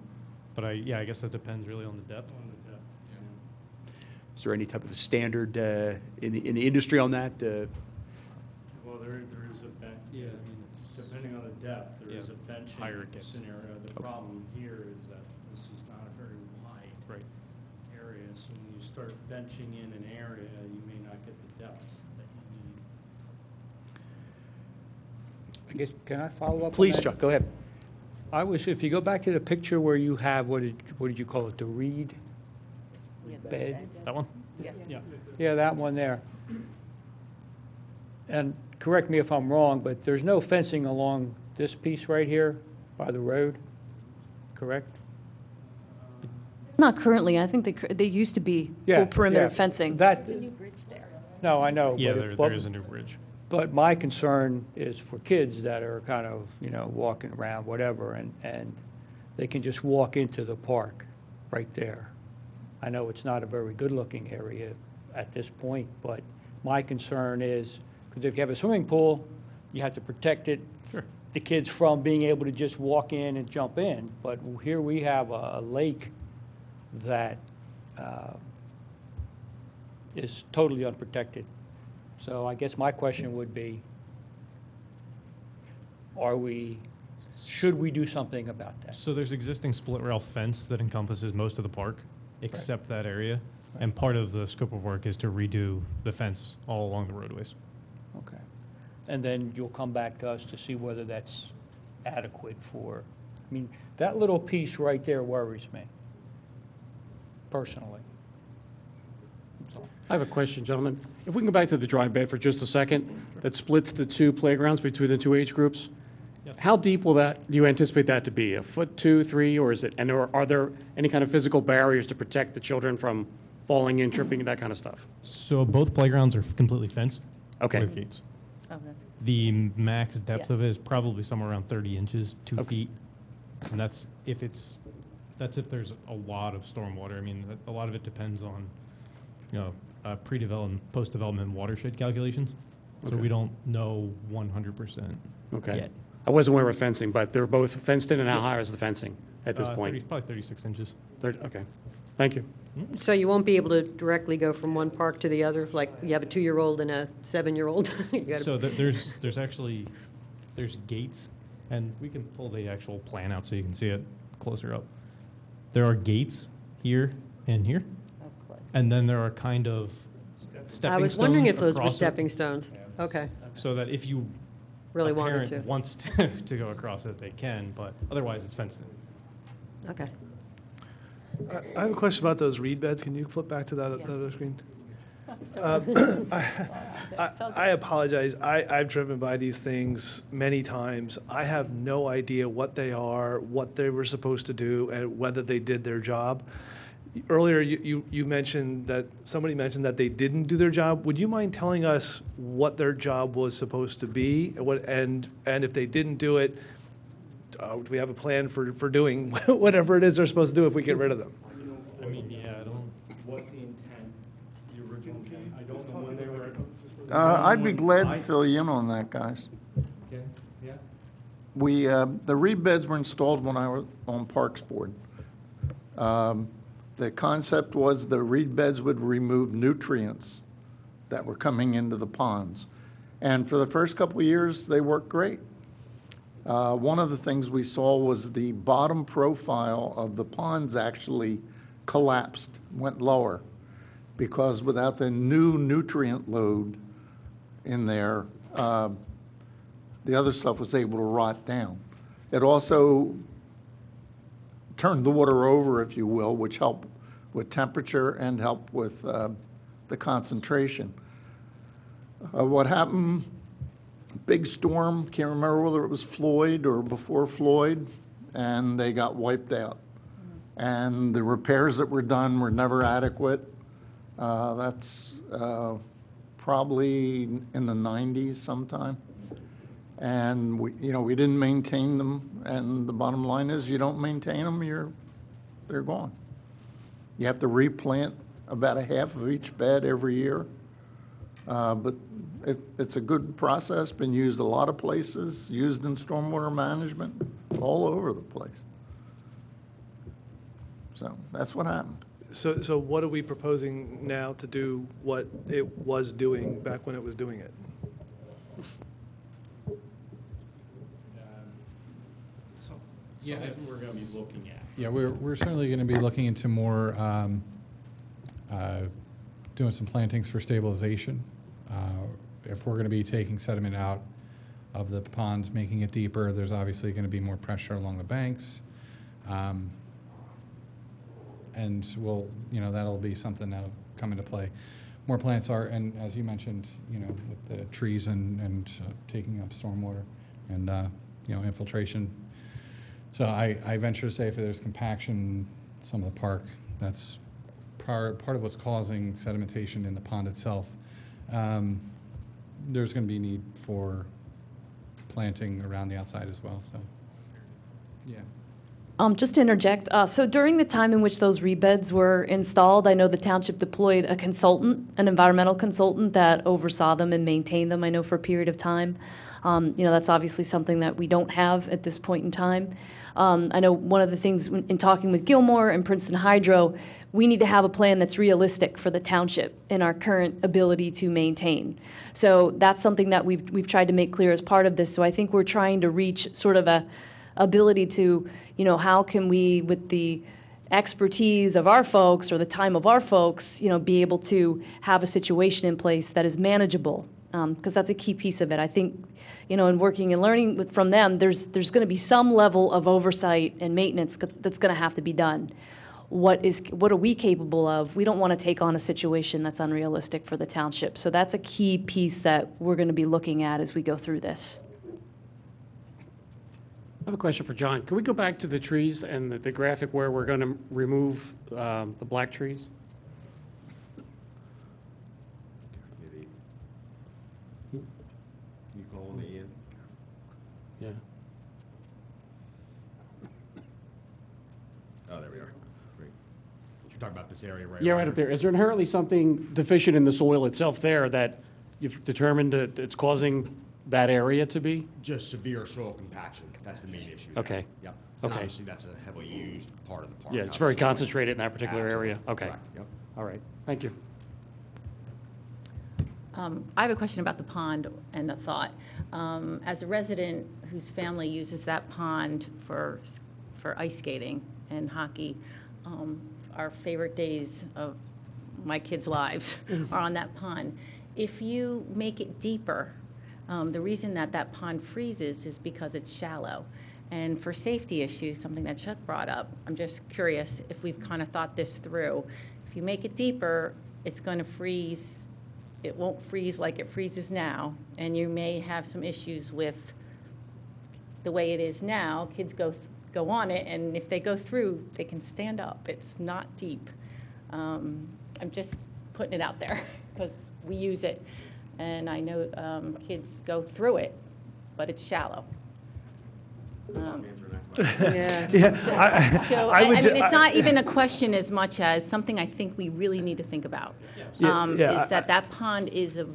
[SPEAKER 6] but I guess that depends really on the depth.
[SPEAKER 1] Is there any type of a standard in the industry on that?
[SPEAKER 11] Well, there is a bench,
[SPEAKER 6] Yeah, I mean, it's
[SPEAKER 11] depending on the depth, there is a
[SPEAKER 6] Higher
[SPEAKER 11] benching
[SPEAKER 6] it gets.
[SPEAKER 11] scenario. The problem here is that this is not a very wide
[SPEAKER 6] right.
[SPEAKER 11] area, so when you start benching in an area, you may not get the depth that you need.
[SPEAKER 3] I guess, can I follow up on
[SPEAKER 1] Please,
[SPEAKER 3] that?
[SPEAKER 1] Chuck, go ahead.
[SPEAKER 3] If you go back to the picture where you have, what did you call it, the reed bed?
[SPEAKER 6] That one?
[SPEAKER 3] Yeah, that one there. And correct me if I'm wrong, but there's no fencing along this piece right here by the road, correct?
[SPEAKER 4] Not currently. I think they used to be
[SPEAKER 3] Yeah,
[SPEAKER 4] full perimeter
[SPEAKER 3] yeah.
[SPEAKER 4] fencing.
[SPEAKER 3] No, I know.
[SPEAKER 6] Yeah,
[SPEAKER 3] but
[SPEAKER 6] there is a new bridge.
[SPEAKER 3] But my concern is for kids that are kind of, walking around, whatever, and they can just walk into the park right there. I know it's not a very good-looking area at this point, but my concern is, because if you have a swimming pool, you have to protect it, the kids from being able to just walk in and jump in. But here we have a lake that is totally unprotected. So I guess my question would be, should we do something about that?
[SPEAKER 6] So there's existing split rail fence that encompasses most of the park, except that area. And part of the scope of work is to redo the fence all along the roadways.
[SPEAKER 3] Okay. And then you'll come back to us to see whether that's adequate for, that little piece right there worries me, personally.
[SPEAKER 12] I have a question, gentlemen. If we can go back to the dry bed for just a second, that splits the two playgrounds between the two age groups.
[SPEAKER 6] Yes.
[SPEAKER 12] How deep will do you anticipate that to be? A foot, 2, 3, or are there any kind of physical barriers to protect the children from falling in, tripping, that kind of stuff?
[SPEAKER 6] So both playgrounds are completely fenced
[SPEAKER 12] Okay.
[SPEAKER 6] with gates.
[SPEAKER 2] Oh, that's-
[SPEAKER 6] The max depth
[SPEAKER 2] Yeah.
[SPEAKER 6] of it is probably somewhere around 30 inches, 2
[SPEAKER 12] Okay.
[SPEAKER 6] feet. And that's if there's a lot of stormwater. I mean, a lot of it depends on, pre-development, post-development watershed calculations. So we don't know 100%
[SPEAKER 12] Okay.
[SPEAKER 6] yet.
[SPEAKER 12] I wasn't aware of fencing, but they're both fenced in, and how high is the fencing at this point?
[SPEAKER 6] Probably 36 inches.
[SPEAKER 12] Okay, thank you.
[SPEAKER 8] So you won't be able to directly go from one park to the other, like you have a 2-year-old and a 7-year-old? You gotta-
[SPEAKER 6] So there's actually, there's gates, and we can pull the actual plan out so you can see it closer up. There are gates here and here, and then there are kind of stepping stones
[SPEAKER 8] I was wondering if those were
[SPEAKER 6] across it,
[SPEAKER 8] stepping stones. Okay,
[SPEAKER 6] so that if you
[SPEAKER 8] really
[SPEAKER 6] a
[SPEAKER 8] wanted
[SPEAKER 6] parent
[SPEAKER 8] to.
[SPEAKER 6] wants to go across it, they can, but otherwise it's fenced in.
[SPEAKER 8] Okay.
[SPEAKER 9] I have a question about those reed beds. Can you flip back to that other screen? I apologize. I've driven by these things many times. I have no idea what they are, what they were supposed to do, and whether they did their job. Earlier, you mentioned that, somebody mentioned that they didn't do their job. Would you mind telling us what their job was supposed to be? And if they didn't do it, do we have a plan for doing whatever it is they're supposed to do if we get rid of them?
[SPEAKER 6] I mean, yeah, I don't.
[SPEAKER 11] What the intent, the original intent, I don't know when they were.
[SPEAKER 13] I'd be glad to fill you in on that, guys.
[SPEAKER 11] Okay, yeah.
[SPEAKER 13] We, the reed beds were installed when I was on Parks Board. The concept was the reed beds would remove nutrients that were coming into the ponds. And for the first couple of years, they worked great. One of the things we saw was the bottom profile of the ponds actually collapsed, went lower, because without the new nutrient load in there, the other stuff was able to rot down. It also turned the water over, if you will, which helped with temperature and helped with the concentration. What happened, big storm, can't remember whether it was Floyd or before Floyd, and they got wiped out. And the repairs that were done were never adequate. That's probably in the 90s sometime. And we didn't maintain them, and the bottom line is you don't maintain them, they're gone. You have to replant about a half of each bed every year. But it's a good process, been used a lot of places, used in stormwater management, all over the place. So that's what happened.
[SPEAKER 9] So what are we proposing now to do what it was doing back when it was doing it?
[SPEAKER 11] Something we're gonna be looking at.
[SPEAKER 10] Yeah, we're certainly going to be looking into more, doing some plantings for stabilization. If we're going to be taking sediment out of the ponds, making it deeper, there's obviously going to be more pressure along the banks. And that'll be something that'll come into play. More plants are, and as you mentioned, with the trees and taking up stormwater and, infiltration. So I venture to say if there's compaction in some of the park, that's part of what's causing sedimentation in the pond itself. There's going to be need for planting around the outside as well, so, yeah.
[SPEAKER 4] Just to interject, so during the time in which those reed beds were installed, I know the township deployed a consultant, an environmental consultant that oversaw them and maintained them, I know, for a period of time. That's obviously something that we don't have at this point in time. I know one of the things in talking with Gilmore and Princeton Hydro, we need to have a plan that's realistic for the township in our current ability to maintain. So that's something that we've tried to make clear as part of this. So I think we're trying to reach sort of a ability to, how can we, with the expertise of our folks or the time of our folks, be able to have a situation in place that is manageable, because that's a key piece of it. I think, in working and learning from them, there's going to be some level of oversight and maintenance that's going to have to be done. What are we capable of? We don't want to take on a situation that's unrealistic for the township. So that's a key piece that we're going to be looking at as we go through this.
[SPEAKER 12] I have a question for John. Can we go back to the trees and the graphic where we're going to remove the black trees?
[SPEAKER 7] You calling me in?
[SPEAKER 12] Yeah.
[SPEAKER 7] Oh, there we are. Great. You're talking about this area right
[SPEAKER 12] Yeah,
[SPEAKER 7] around
[SPEAKER 12] right up
[SPEAKER 7] here?
[SPEAKER 12] there. Is there inherently something deficient in the soil itself there that you've determined that it's causing that area to be?
[SPEAKER 7] Just severe soil compaction, that's the main issue. there.
[SPEAKER 12] Okay.
[SPEAKER 7] Yep. And
[SPEAKER 12] Okay.
[SPEAKER 7] obviously, that's a heavily used part of the park.
[SPEAKER 12] Yeah, it's very
[SPEAKER 7] obviously.
[SPEAKER 12] concentrated in that particular area?
[SPEAKER 7] Absolutely.
[SPEAKER 12] Okay.
[SPEAKER 7] Correct. Yep.
[SPEAKER 12] All right, thank you.
[SPEAKER 2] I have a question about the pond and a thought. As a resident whose family uses that pond for ice skating and hockey, our favorite days of my kids' lives are on that pond. If you make it deeper, the reason that that pond freezes is because it's shallow. And for safety issues, something that Chuck brought up, I'm just curious if we've kind of thought this through. If you make it deeper, it's going to freeze. It won't freeze like it freezes now, and you may have some issues with the way it is now. Kids go on it, and if they go through, they can stand up. It's not deep. I'm just putting it out there because we use it, and I know kids go through it, but it's shallow.
[SPEAKER 8] Yeah.
[SPEAKER 2] So, I mean, it's not even a question as much as something I think we really need to think about. Is that pond is a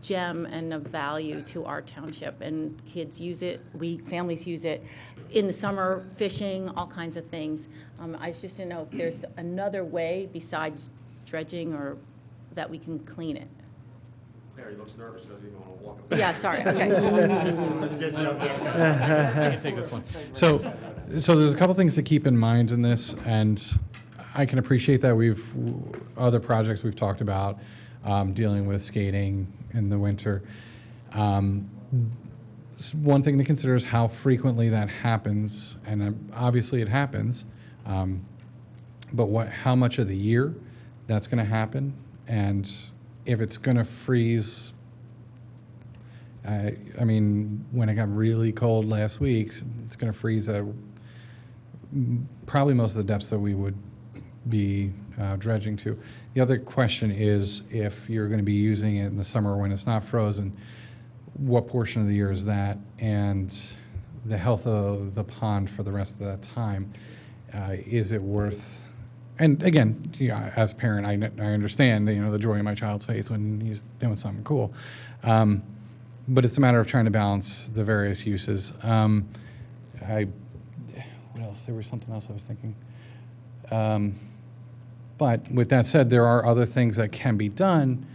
[SPEAKER 2] gem and of value to our township, and kids use it, families use it in the summer, fishing, all kinds of things. I just didn't know if there's another way besides dredging or that we can clean it.
[SPEAKER 7] There, he looks nervous, doesn't even want to walk up.
[SPEAKER 2] Yeah, sorry, okay.
[SPEAKER 7] Let's get you up there.
[SPEAKER 10] I can take this one. So there's a couple things to keep in mind in this, and I can appreciate that other projects we've talked about, dealing with skating in the winter. One thing to consider is how frequently that happens, and obviously it happens, but how much of the year that's going to happen, and if it's going to freeze. I mean, when it got really cold last week, it's going to freeze at probably most of the depths that we would be dredging to. The other question is, if you're going to be using it in the summer when it's not frozen, what portion of the year is that, and the health of the pond for the rest of that time? Is it worth? And again, as a parent, I understand the joy in my child's face when he's doing something cool. But it's a matter of trying to balance the various uses. What else? There was something else I was thinking. But with that said, there are other things that can be done.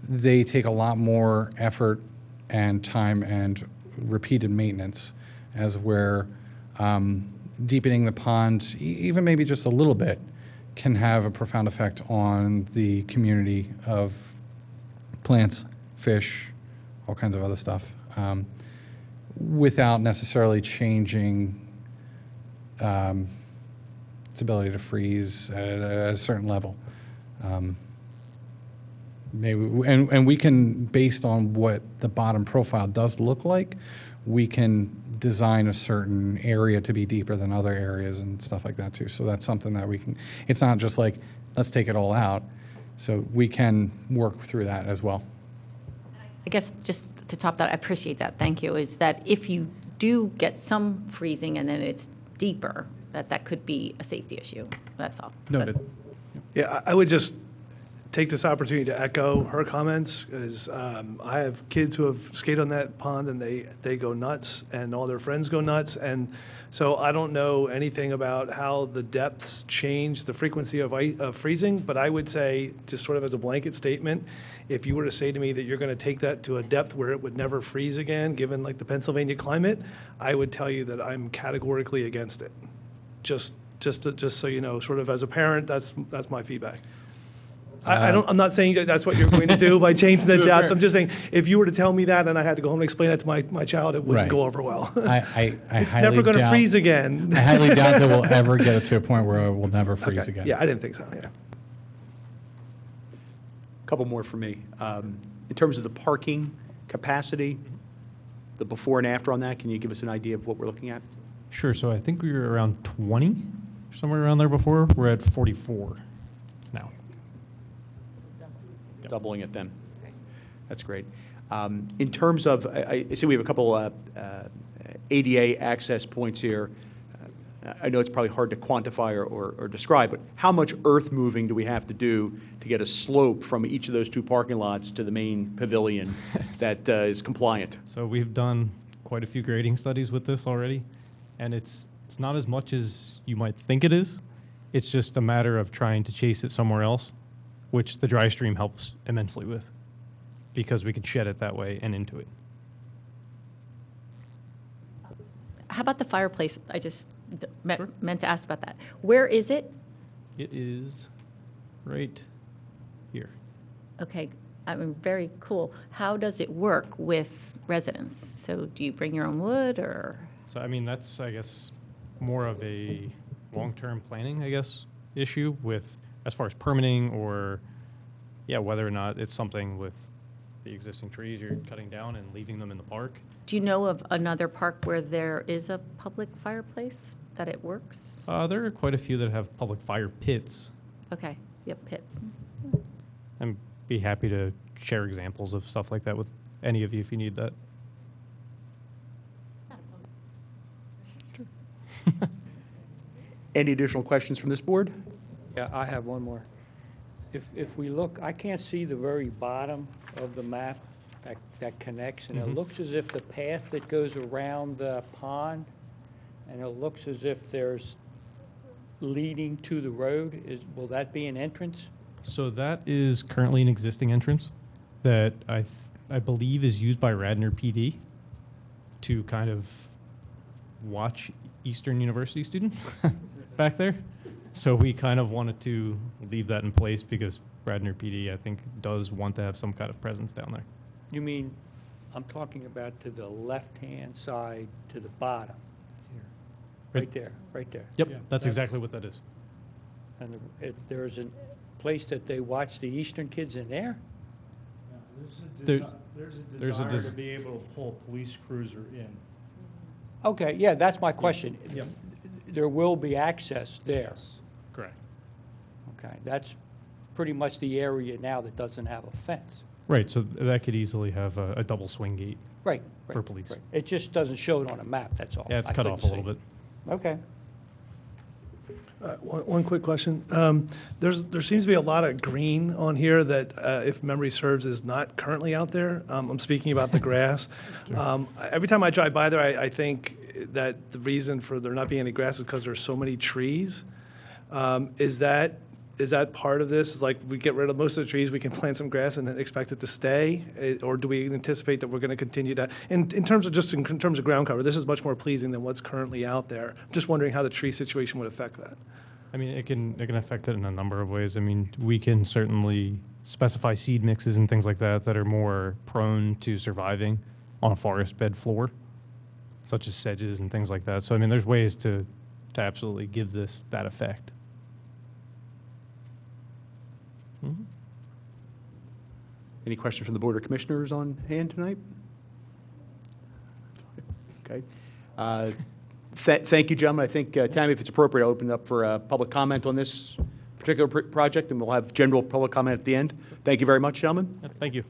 [SPEAKER 10] They take a lot more effort and time and repeated maintenance, as where deepening the pond, even maybe just a little bit, can have a profound effect on the community of plants, fish, all kinds of other stuff, without necessarily changing its ability to freeze at a certain level. And we can, based on what the bottom profile does look like, we can design a certain area to be deeper than other areas and stuff like that too. So that's something that we can, it's not just like, let's take it all out. So we can work through that as well.
[SPEAKER 2] I guess just to top that, I appreciate that, thank you, is that if you do get some freezing and then it's deeper, that could be a safety issue, that's all.
[SPEAKER 10] Noted.
[SPEAKER 9] Yeah, I would just take this opportunity to echo her comments, because I have kids who have skated on that pond and they go nuts, and all their friends go nuts. And so I don't know anything about how the depths change the frequency of freezing, but I would say, just sort of as a blanket statement, if you were to say to me that you're going to take that to a depth where it would never freeze again, given like the Pennsylvania climate, I would tell you that I'm categorically against it. Just so you know, sort of as a parent, that's my feedback. I'm not saying that that's what you're going to do by changing the depth. I'm just saying, if you were to tell me that and I had to go home and explain that to my child, it wouldn't
[SPEAKER 10] Right.
[SPEAKER 9] go over well.
[SPEAKER 10] It's
[SPEAKER 9] never going to freeze again.
[SPEAKER 10] I highly doubt that we'll ever get it to a point where it will never freeze
[SPEAKER 9] Okay.
[SPEAKER 10] again.
[SPEAKER 9] Yeah, I didn't think so, yeah.
[SPEAKER 1] Couple more for me. In terms of the parking capacity, the before and after on that, can you give us an idea of what we're looking at?
[SPEAKER 6] Sure, so I think we were around 20, somewhere around there before. We're at 44 now.
[SPEAKER 1] Doubling it then. That's great. In terms of, I see we have a couple ADA access points here. I know it's probably hard to quantify or describe, but how much earth moving do we have to do to get a slope from each of those two parking lots to the main pavilion that is compliant?
[SPEAKER 6] So we've done quite a few grading studies with this already, and it's not as much as you might think it is. It's just a matter of trying to chase it somewhere else, which the dry stream helps immensely with, because we can shed it that way and into it.
[SPEAKER 2] How about the fireplace? I just meant to ask about that. Where is it?
[SPEAKER 6] It is right here.
[SPEAKER 2] Okay, I mean, very cool. How does it work with residents? So do you bring your own wood, or?
[SPEAKER 6] So, I mean, that's, I guess, more of a long-term planning, I guess, issue with, as far as permitting or, yeah, whether or not it's something with the existing trees you're cutting down and leaving them in the park.
[SPEAKER 2] Do you know of another park where there is a public fireplace, that it works?
[SPEAKER 6] There are quite a few that have public fire pits.
[SPEAKER 2] Okay, yep, pits.
[SPEAKER 6] I'd be happy to share examples of stuff like that with any of you if you need that.
[SPEAKER 1] Any additional questions from this board?
[SPEAKER 3] Yeah, I have one more. If we look, I can't see the very bottom of the map that connects, and it looks as if the path that goes around the pond, and it looks as if there's leading to the road. Will that be an entrance?
[SPEAKER 6] So that is currently an existing entrance that I believe is used by Radnor PD to kind of watch Eastern University students back there. So we kind of wanted to leave that in place because Radnor PD, I think, does want to have some kind of presence down there.
[SPEAKER 3] You mean, I'm talking about to the left-hand side, to the bottom? Right there, right there.
[SPEAKER 6] Yep,
[SPEAKER 11] Yeah,
[SPEAKER 6] that's exactly what that is.
[SPEAKER 3] And there's a place that they watch the Eastern kids in there?
[SPEAKER 6] There-
[SPEAKER 11] There's a
[SPEAKER 6] there's a
[SPEAKER 11] desire
[SPEAKER 6] des-
[SPEAKER 11] to be able to pull a police cruiser in.
[SPEAKER 3] Okay, yeah, that's my question.
[SPEAKER 11] Yep.
[SPEAKER 3] There will be access there.
[SPEAKER 6] Correct.
[SPEAKER 3] Okay, that's pretty much the area now that doesn't have a fence.
[SPEAKER 6] Right, so that could easily have a double swing gate.
[SPEAKER 3] Right.
[SPEAKER 6] For police.
[SPEAKER 3] right. It just doesn't show it on a map, that's all.
[SPEAKER 6] Yeah, it's
[SPEAKER 3] I
[SPEAKER 6] cut
[SPEAKER 3] couldn't
[SPEAKER 6] off a little
[SPEAKER 3] see.
[SPEAKER 6] bit.
[SPEAKER 3] Okay.
[SPEAKER 9] One quick question. There seems to be a lot of green on here that, if memory serves, is not currently out there. I'm speaking about the grass. Every time I drive by there, I think that the reason for there not being any grass is because there's so many trees. Is that part of this? Is like we get rid of most of the trees, we can plant some grass and then expect it to stay? Or do we anticipate that we're going to continue to, in terms of ground cover, this is much more pleasing than what's currently out there. Just wondering how the tree situation would affect that.
[SPEAKER 6] I mean, it can affect it in a number of ways. I mean, we can certainly specify seed mixes and things like that are more prone to surviving on a forest bed floor, such as sedges and things like that. So, I mean, there's ways to absolutely give this that effect.
[SPEAKER 1] Any questions from the Board of Commissioners on hand tonight? Okay. Thank you, gentlemen. I think, Tammy, if it's appropriate, I'll open it up for public comment on this particular project, and we'll have general public comment at the end. Thank you very much, gentlemen.
[SPEAKER 6] Thank you.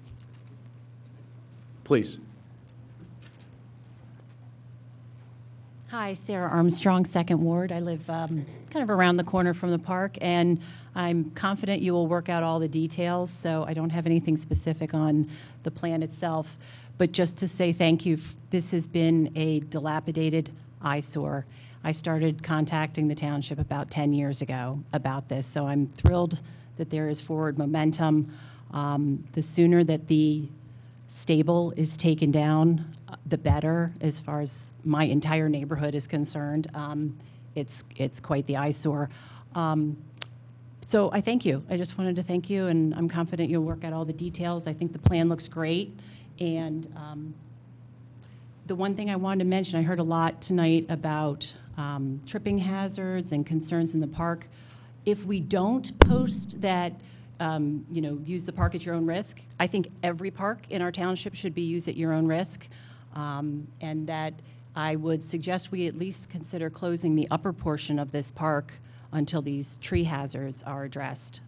[SPEAKER 1] Please.
[SPEAKER 14] Hi, Sarah Armstrong, Second Ward. I live kind of around the corner from the park, and I'm confident you will work out all the details, so I don't have anything specific on the plan itself. But just to say thank you, this has been a dilapidated eyesore. I started contacting the township about 10 years ago about this, so I'm thrilled that there is forward momentum. The sooner that the stable is taken down, the better, as far as my entire neighborhood is concerned. It's quite the eyesore. So I thank you. I just wanted to thank you, and I'm confident you'll work out all the details. I think the plan looks great. And the one thing I wanted to mention, I heard a lot tonight about tripping hazards and concerns in the park. If we don't post that, use the park at your own risk, I think every park in our township should be used at your own risk. And that I would suggest we at least consider closing the upper portion of this park until these tree hazards are addressed.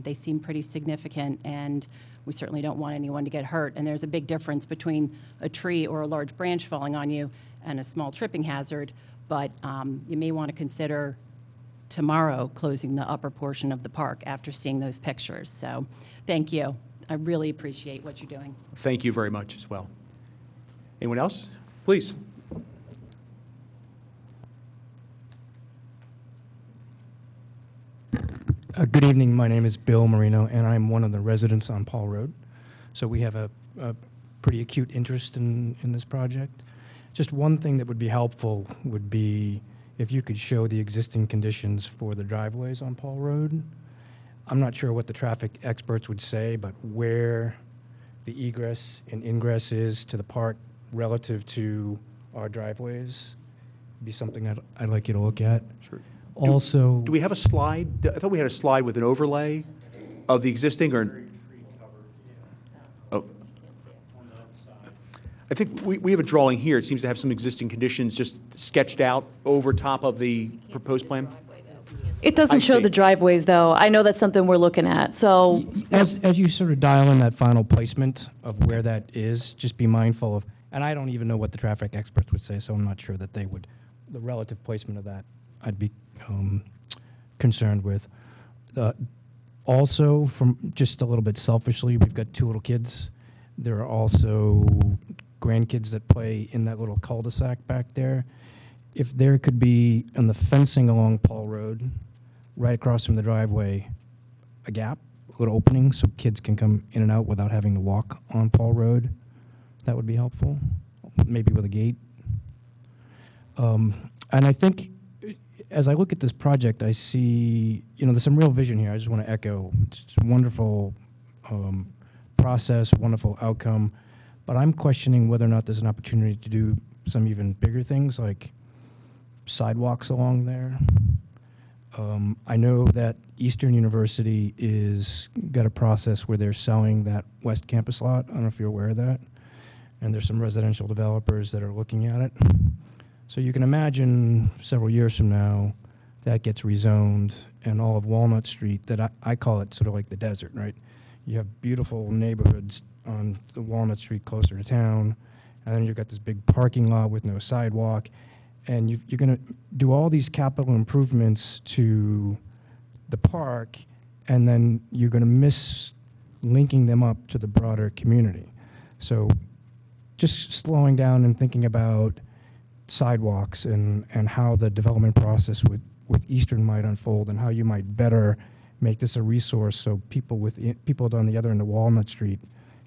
[SPEAKER 14] They seem pretty significant, and we certainly don't want anyone to get hurt. And there's a big difference between a tree or a large branch falling on you and a small tripping hazard. but you may want to consider tomorrow closing the upper portion of the park after seeing those pictures. So thank you. I really appreciate what you're doing.
[SPEAKER 1] Thank you very much as well. Anyone else? Please.
[SPEAKER 15] Good evening. My name is Bill Marino, and I'm one of the residents on Paul Road. So we have a pretty acute interest in this project. Just one thing that would be helpful would be if you could show the existing conditions for the driveways on Paul Road. I'm not sure what the traffic experts would say, but where the egress and ingress is to the park relative to our driveways would be something that I'd like you to look at.
[SPEAKER 1] Sure.
[SPEAKER 15] Also,
[SPEAKER 1] Do we have a slide? I thought we had a slide with an overlay of the existing, or? Oh. I think we have a drawing here. It seems to have some existing conditions just sketched out over top of the proposed plan.
[SPEAKER 4] It doesn't
[SPEAKER 1] I
[SPEAKER 4] show
[SPEAKER 1] see.
[SPEAKER 4] the driveways, though. I know that's something we're looking at, so.
[SPEAKER 15] as you sort of dial in that final placement of where that is, just be mindful of, and I don't even know what the traffic experts would say, so I'm not sure that they would, the relative placement of that, I'd be concerned with. Also, from just a little bit selfishly, we've got 2 little kids. There are also grandkids that play in that little cul-de-sac back there. If there could be, on the fencing along Paul Road, right across from the driveway, a gap, a little opening, so kids can come in and out without having to walk on Paul Road, that would be helpful, maybe with a gate. And I think, as I look at this project, I see, there's some real vision here. I just want to echo, it's a wonderful process, wonderful outcome, but I'm questioning whether or not there's an opportunity to do some even bigger things, like sidewalks along there. I know that Eastern University is got a process where they're selling that West Campus lot. I don't know if you're aware of that. And there's some residential developers that are looking at it. So you can imagine several years from now, that gets rezoned, and all of Walnut Street, that I call it sort of like the desert, right? You have beautiful neighborhoods on the Walnut Street closer to town, and then you've got this big parking lot with no sidewalk, and you're going to do all these capital improvements to the park, and then you're going to miss linking them up to the broader community. So just slowing down and thinking about sidewalks and how the development process with Eastern might unfold, and how you might better make this a resource so people on the other end of Walnut Street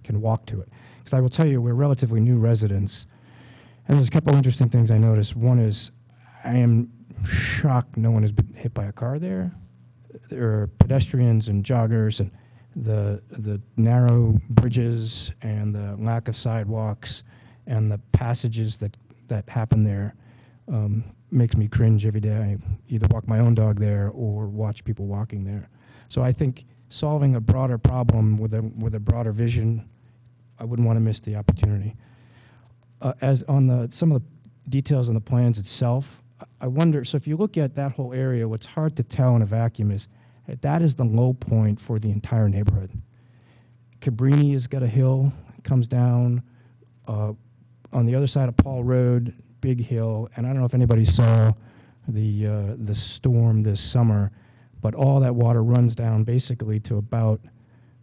[SPEAKER 15] can walk to it. Because I will tell you, we're relatively new residents, and there's a couple interesting things I noticed. One is, I am shocked no one has been hit by a car there. There are pedestrians and joggers, and the narrow bridges and the lack of sidewalks and the passages that happen there makes me cringe every day. I either walk my own dog there or watch people walking there. So I think solving a broader problem with a broader vision, I wouldn't want to miss the opportunity. As on some of the details on the plans itself, I wonder, so if you look at that whole area, what's hard to tell in a vacuum is that is the low point for the entire neighborhood. Cabrini has got a hill, comes down. On the other side of Paul Road, big hill, and I don't know if anybody saw the storm this summer, but all that water runs down basically to about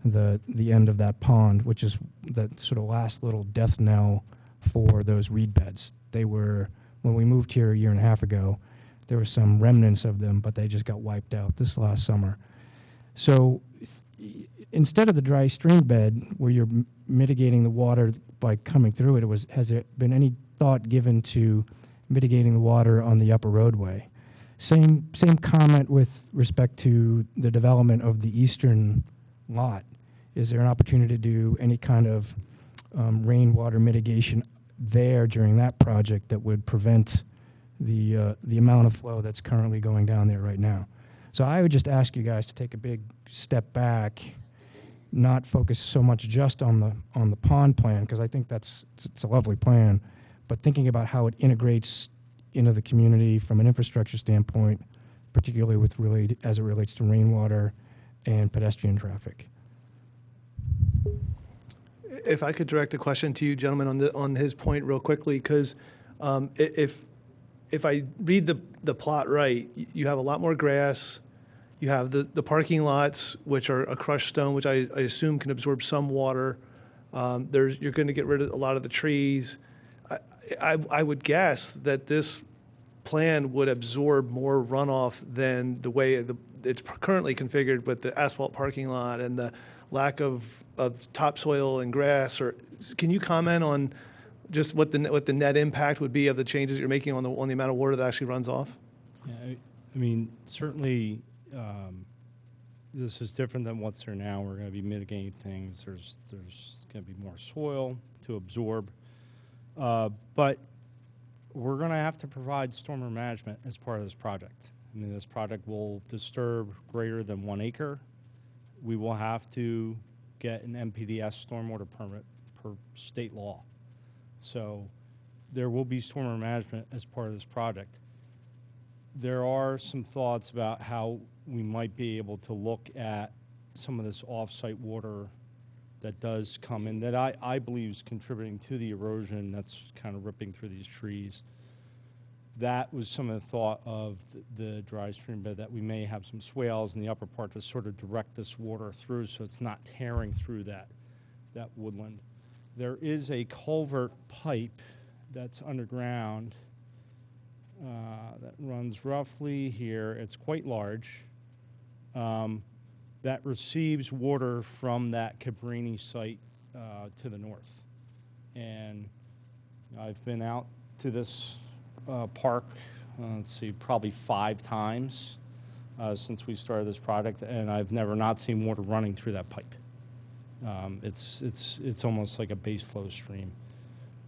[SPEAKER 15] the end of that pond, which is the sort of last little death knell for those reed beds. They were, when we moved here a year and a half ago, there were some remnants of them, but they just got wiped out this last summer. So instead of the dry stream bed where you're mitigating the water by coming through it, has there been any thought given to mitigating the water on the upper roadway? Same comment with respect to the development of the eastern lot. Is there an opportunity to do any kind of rainwater mitigation there during that project that would prevent the amount of flow that's currently going down there right now? So I would just ask you guys to take a big step back, not focus so much just on the pond plan, because I think it's a lovely plan, but thinking about how it integrates into the community from an infrastructure standpoint, particularly as it relates to rainwater and pedestrian traffic.
[SPEAKER 9] If I could direct a question to you, gentlemen, on his point real quickly, because if if I read the plot right, you have a lot more grass. You have the parking lots, which are a crushed stone, which I assume can absorb some water. You're going to get rid of a lot of the trees. I would guess that this plan would absorb more runoff than the way it's currently configured with the asphalt parking lot and the lack of topsoil and grass. Or can you comment on just what the net impact would be of the changes that you're making on the amount of water that actually runs off?
[SPEAKER 5] Yeah, I mean, certainly, this is different than what's there now. We're going to be mitigating things. There's going to be more soil to absorb. But we're going to have to provide stormwater management as part of this project. I mean, this project will disturb greater than 1 acre. We will have to get an MPDS stormwater permit per state law. So there will be stormwater management as part of this project. There are some thoughts about how we might be able to look at some of this off-site water that does come in that I believe is contributing to the erosion that's kind of ripping through these trees. That was some of the thought of the dry stream bed, that we may have some swales in the upper part to sort of direct this water through so it's not tearing through that woodland. There is a culvert pipe that's underground that runs roughly here. It's quite large. That receives water from that Cabrini site to the north. And I've been out to this park, let's see, probably 5 times since we started this project, and I've never not seen water running through that pipe. It's almost like a base flow stream.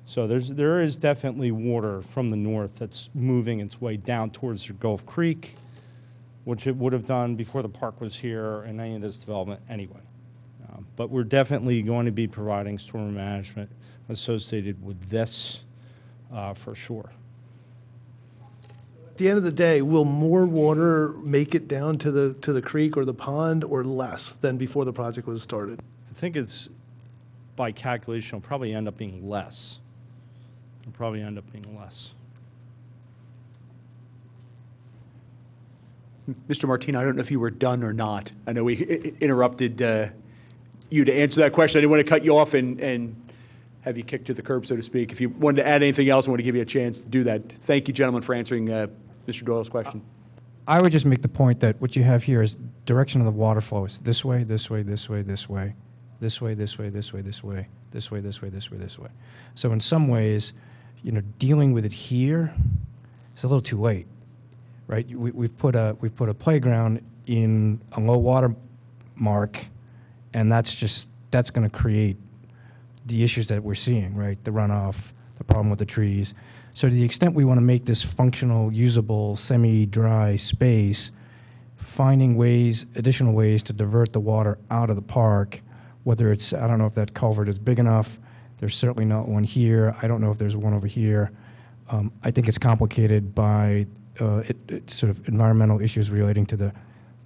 [SPEAKER 5] So there is definitely water from the north that's moving its way down towards the Gulf Creek, which it would have done before the park was here and any of this development anyway. But we're definitely going to be providing storm management associated with this for sure.
[SPEAKER 9] At the end of the day, will more water make it down to the creek or the pond, or less than before the project was started?
[SPEAKER 5] I think it's, by calculation, it'll probably end up being less. It'll probably end up being less.
[SPEAKER 1] Mr. Martino, I don't know if you were done or not. I know we interrupted you to answer that question. I didn't want to cut you off and have you kicked to the curb, so to speak. If you wanted to add anything else, I want to give you a chance to do that. Thank you, gentlemen, for answering Mr. Doyle's question.
[SPEAKER 15] I would just make the point that what you have here is direction of the water flow. It's this way, this way, this way, this way, this way, this way, this way, this way, this way, this way, this way, this way. So in some ways, dealing with it here is a little too late, right? We've put a playground in a low water mark, and that's going to create the issues that we're seeing, right? The runoff, the problem with the trees. So to the extent we want to make this functional, usable, semi-dry space, finding additional ways to divert the water out of the park, whether it's, I don't know if that culvert is big enough. There's certainly not one here. I don't know if there's one over here. I think it's complicated by sort of environmental issues relating to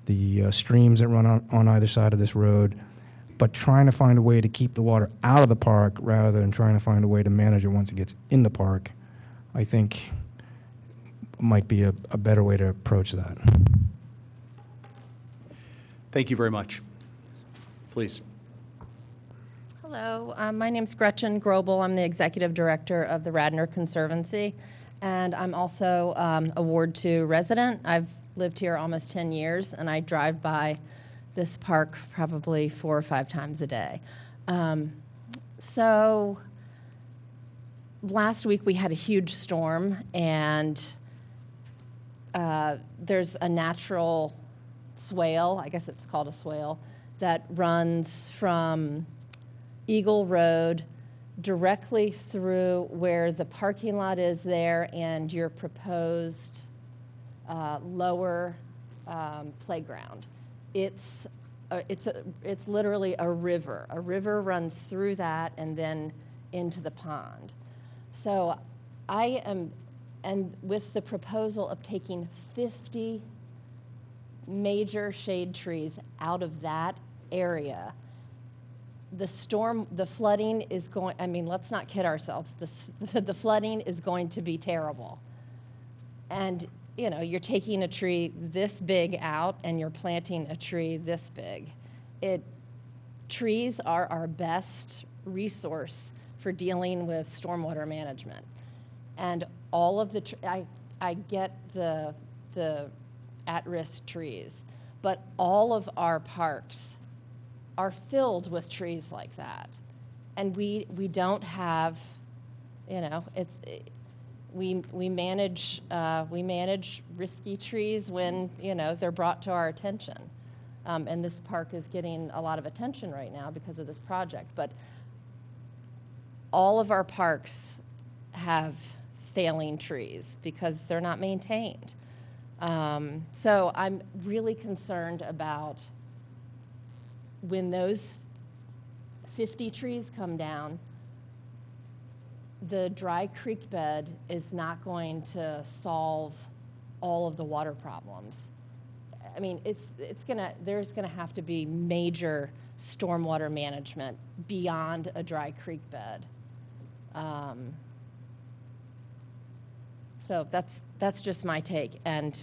[SPEAKER 15] the streams that run on either side of this road. But trying to find a way to keep the water out of the park rather than trying to find a way to manage it once it gets in the park, I think might be a better way to approach that.
[SPEAKER 1] Thank you very much. Please.
[SPEAKER 16] Hello, my name's Gretchen Grobel. I'm the Executive Director of the Radnor Conservancy, and I'm also a Ward 2 resident. I've lived here almost 10 years, and I drive by this park probably 4 or 5 times a day. So last week we had a huge storm, and there's a natural swale, I guess it's called a swale, that runs from Eagle Road directly through where the parking lot is there and your proposed lower playground. It's literally a river. A river runs through that and then into the pond. So and with the proposal of taking 50 major shade trees out of that area, the flooding is going, I mean, let's not kid ourselves. The flooding is going to be terrible. And, you know, you're taking a tree this big out and you're planting a tree this big. Trees are our best resource for dealing with stormwater management. And all of the, I get the at-risk trees, but all of our parks are filled with trees like that. And we don't have, you know, we manage risky trees when, you know, they're brought to our attention. And this park is getting a lot of attention right now because of this project. But all of our parks have failing trees because they're not maintained. So I'm really concerned about when those 50 trees come down, the dry creek bed is not going to solve all of the water problems. I mean, there's gonna have to be major stormwater management beyond a dry creek bed. So that's just my take, and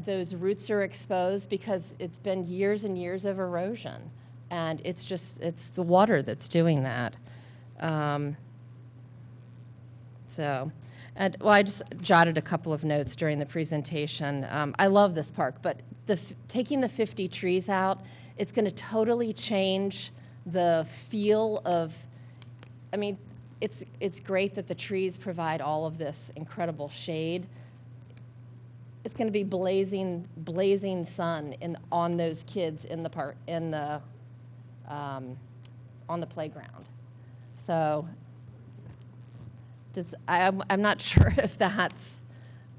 [SPEAKER 16] those roots are exposed because it's been years and years of erosion, and it's the water that's doing that. I just jotted a couple of notes during the presentation. I love this park, but taking the 50 trees out, it's going to totally change the feel of, I mean, it's great that the trees provide all of this incredible shade. It's going to be blazing sun on those kids in the park, on the playground. So I'm not sure if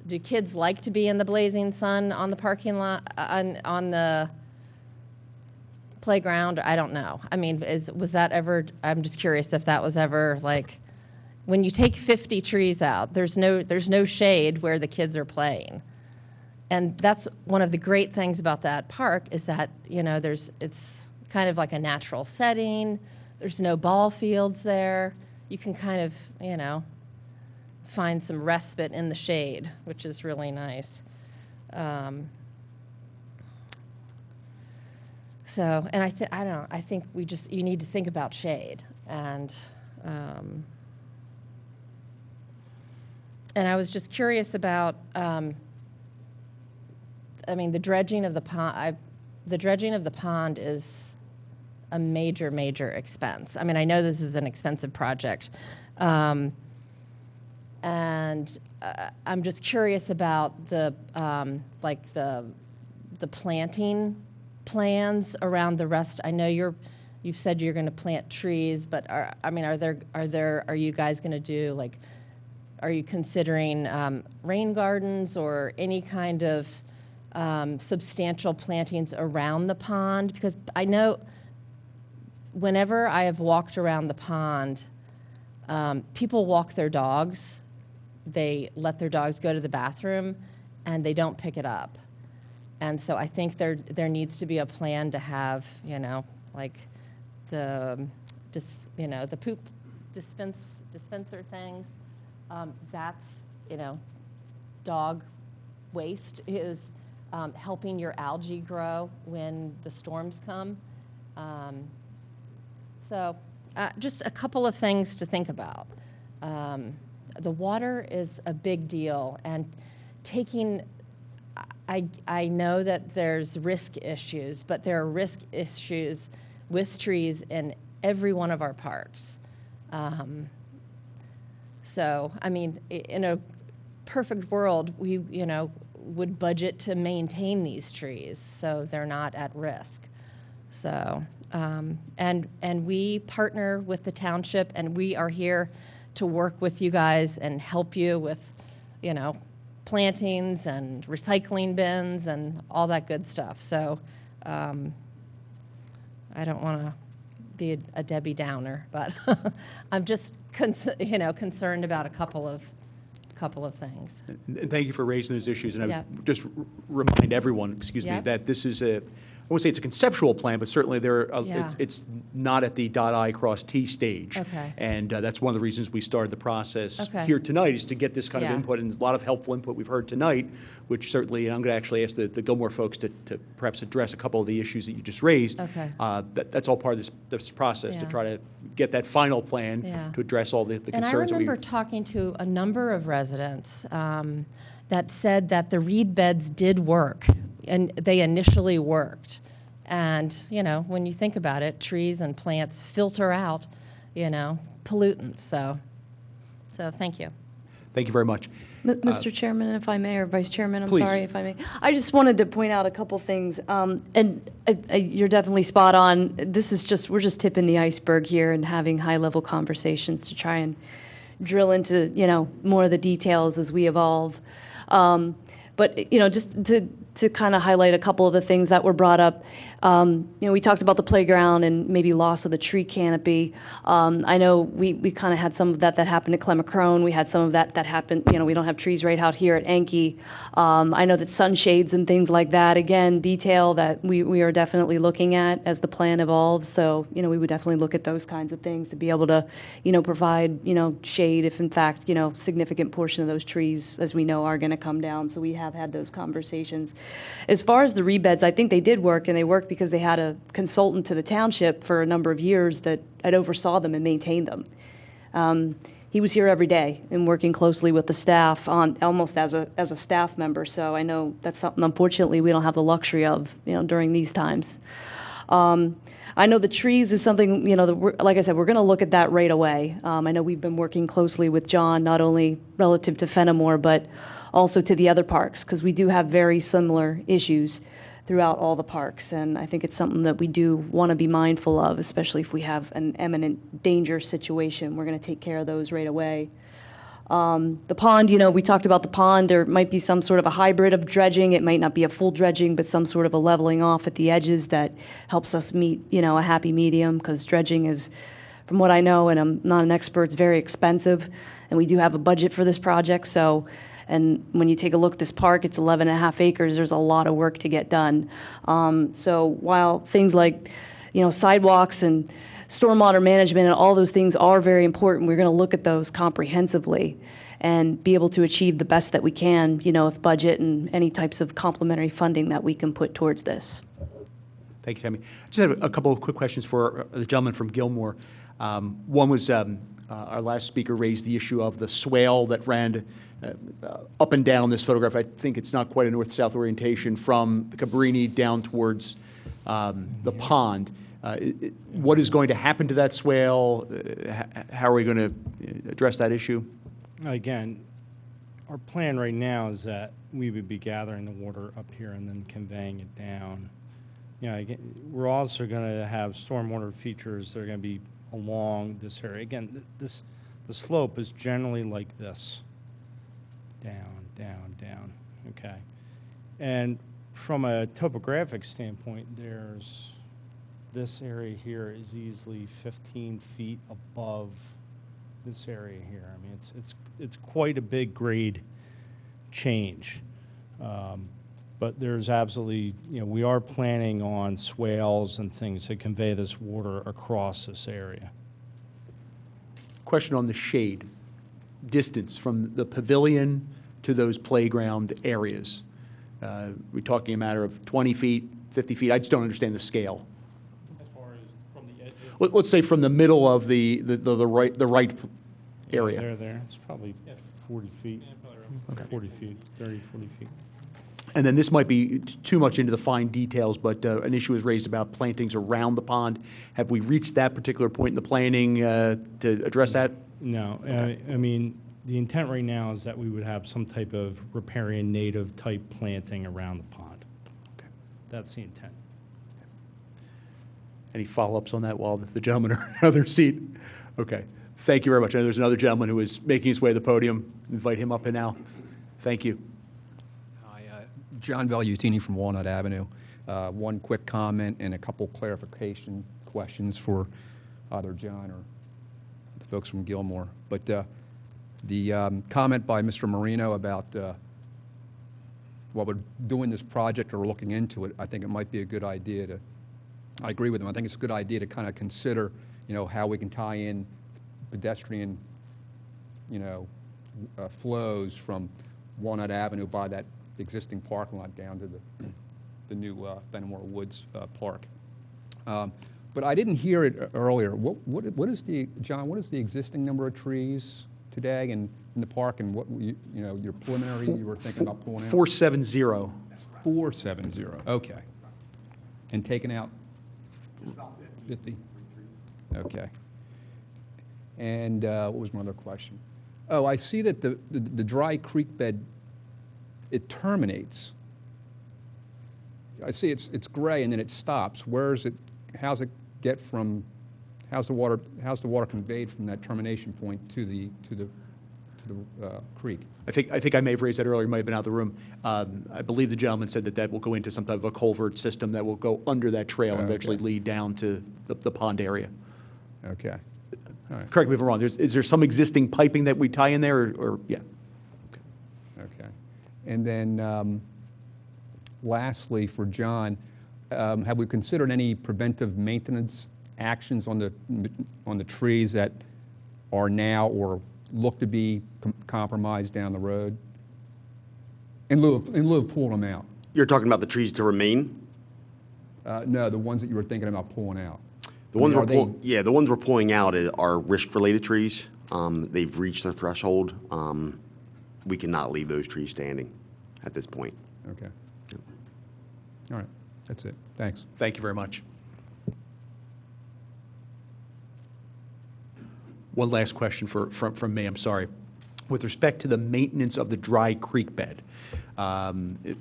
[SPEAKER 16] do kids like to be in the blazing sun on the parking lot, on the playground? I don't know. I mean, was that ever, I'm just curious if that was ever, like, when you take 50 trees out, there's no shade where the kids are playing. And that's one of the great things about that park is that, you know, it's kind of like a natural setting. There's no ball fields there. You can kind of, you know, find some respite in the shade, which is really nice. So, and I don't know, I think you need to think about shade. And I was just curious about, I mean, the dredging of the pond. The dredging of the pond is a major, major expense. I mean, I know this is an expensive project, and I'm just curious about the planting plans around the rest. I know you've said you're going to plant trees, but are you guys going to do, like, are you considering rain gardens or any kind of substantial plantings around the pond? Because I know whenever I have walked around the pond, people walk their dogs. They let their dogs go to the bathroom, and they don't pick it up. And so I think there needs to be a plan to have, you know, like the poop dispenser things. That's, you know, dog waste is helping your algae grow when the storms come. So just a couple of things to think about. The water is a big deal, and I know that there's risk issues, but there are risk issues with trees in every one of our parks. So, I mean, in a perfect world, we, you know, would budget to maintain these trees so they're not at risk. So, and we partner with the township, and we are here to work with you guys and help you with, you know, plantings and recycling bins and all that good stuff. So I don't want to be a Debbie Downer, but I'm just concerned about a couple of things.
[SPEAKER 1] And thank you for raising those issues. And I
[SPEAKER 16] Yep.
[SPEAKER 1] would just remind everyone,
[SPEAKER 16] Yep.
[SPEAKER 1] that this is a won't say it's a conceptual plan, but certainly
[SPEAKER 16] Yeah.
[SPEAKER 1] it's not at the dot I cross T stage.
[SPEAKER 16] Okay.
[SPEAKER 1] And that's one of the reasons we started the process
[SPEAKER 16] Okay.
[SPEAKER 1] here tonight, is to get this kind of
[SPEAKER 16] Yeah.
[SPEAKER 1] input, and a lot of helpful input we've heard tonight, which certainly, and I'm going to actually ask the Gilmore folks to perhaps address a couple of the issues that you just raised.
[SPEAKER 16] Okay.
[SPEAKER 1] That's all part of this process, to
[SPEAKER 16] Yeah.
[SPEAKER 1] try to get that final plan
[SPEAKER 16] Yeah.
[SPEAKER 1] to address all the
[SPEAKER 16] And I
[SPEAKER 1] concerns that we.
[SPEAKER 16] remember talking to a number of residents that said that the reed beds did work, and they initially worked. And, you know, when you think about it, trees and plants filter out, you know, pollutants. So thank you.
[SPEAKER 1] Thank you very much.
[SPEAKER 4] Mr. Chairman, if I may, or Vice Chairman, I'm
[SPEAKER 1] Please.
[SPEAKER 4] sorry if I may. I just wanted to point out a couple things, and you're definitely spot on. We're just tipping the iceberg here and having high-level conversations to try and drill into, more of the details as we evolve. But, just to kind of highlight a couple of the things that were brought up. We talked about the playground and maybe loss of the tree canopy. I know we kind of had some of that happened at Clemacrone. We had some of that happened, we don't have trees right out here at Enki. I know that sunshades and things like that, again, detail that we are definitely looking at as the plan evolves. So, we would definitely look at those kinds of things to be able to, provide, shade if in fact, significant portion of those trees, as we know, are going to come down. So we have had those conversations. As far as the reed beds, I think they did work, and they worked because they had a consultant to the township for a number of years that had oversaw them and maintained them. He was here every day and working closely with the staff on almost as a staff member. So I know that's something, unfortunately, we don't have the luxury of, during these times. I know the trees is something, like I said, we're going to look at that right away. I know we've been working closely with John, not only relative to Fenimore, but also to the other parks, because we do have very similar issues throughout all the parks. And I think it's something that we do want to be mindful of, especially if we have an imminent danger situation. We're going to take care of those right away. The pond, we talked about the pond. There might be some sort of a hybrid of dredging. It might not be a full dredging, but some sort of a leveling off at the edges that helps us meet, a happy medium, because dredging is, from what I know, and I'm not an expert, it's very expensive. And we do have a budget for this project, so. And when you take a look at this park, it's 11.5 acres. There's a lot of work to get done. So while things like, sidewalks and stormwater management and all those things are very important, we're going to look at those comprehensively and be able to achieve the best that we can, with budget and any types of complementary funding that we can put towards this.
[SPEAKER 1] Thank you, Tammy. I just have a couple of quick questions for the gentleman from Gilmore. One was our last speaker raised the issue of the swale that ran up and down this photograph. I think it's not quite a north-south orientation from the Cabrini down towards the pond. What is going to happen to that swale? How are we going to address that issue?
[SPEAKER 5] Again, our plan right now is that we would be gathering the water up here and then conveying it down. Again, we're also going to have stormwater features that are going to be along this area. Again, the slope is generally like this. Down, down, down, okay. And from a topographic standpoint, this area here is easily 15 feet above this area here. I mean, it's quite a big grade change. But there's absolutely, we are planning on swales and things to convey this water across this area.
[SPEAKER 1] Question on the shade. Distance from the pavilion to those playground areas. We're talking a matter of 20 feet, 50 feet. I just don't understand the scale.
[SPEAKER 6] As far as from the edge?
[SPEAKER 1] Let's say from the middle of the right area.
[SPEAKER 5] There. It's probably 40 feet.
[SPEAKER 1] Okay.
[SPEAKER 5] 40 feet, 30, 40 feet.
[SPEAKER 1] And then this might be too much into the fine details, but an issue is raised about plantings around the pond. Have we reached that particular point in the planning to address that?
[SPEAKER 5] No, I mean, the intent right now is that we would have some type of riparian native type planting around the pond.
[SPEAKER 1] Okay.
[SPEAKER 5] That's the intent.
[SPEAKER 1] Any follow-ups on that while the gentlemen are in another seat? Okay. Thank you very much. I know there's another gentleman who is making his way to the podium. Invite him up and now. Thank you.
[SPEAKER 17] Hi, John Valiutini from Walnut Avenue. One quick comment and a couple clarification questions for either John or the folks from Gilmore. But the comment by Mr. Marino about while we're doing this project or looking into it, I think it might be a good idea to, I agree with him, I think it's a good idea to kind of consider, how we can tie in pedestrian, flows from Walnut Avenue by that existing parking lot down to the new Fenimore Woods Park. But I didn't hear it earlier. What is the, John, what is the existing number of trees today in the park, and what, your preliminary, you were thinking about pulling out?
[SPEAKER 1] 470.
[SPEAKER 17] 470, okay. And taking out 50? Okay. And what was my other question? Oh, I see that the dry creek bed, it terminates. I see it's gray and then it stops. How's it get from, how's the water conveyed from that termination point to the creek?
[SPEAKER 1] I think I may have raised that earlier, might have been out of the room. I believe the gentleman said that will go into some type of a culvert system that will go under that trail and eventually lead down to the pond area.
[SPEAKER 17] Okay. All right.
[SPEAKER 1] Correct me if I'm wrong. Is there some existing piping that we tie in there, or yeah?
[SPEAKER 17] Okay. And then lastly, for John, have we considered any preventive maintenance actions on the trees that are now or look to be compromised down the road in lieu of pulling them out?
[SPEAKER 7] You're talking about the trees to remain?
[SPEAKER 17] No, the ones that you were thinking about pulling out.
[SPEAKER 7] The ones the ones we're pulling out are risk-related trees. They've reached the threshold. We cannot leave those trees standing at this point.
[SPEAKER 17] Okay. All right. That's it. Thanks.
[SPEAKER 1] Thank you very much. One last question from me, I'm sorry. With respect to the maintenance of the dry creek bed, can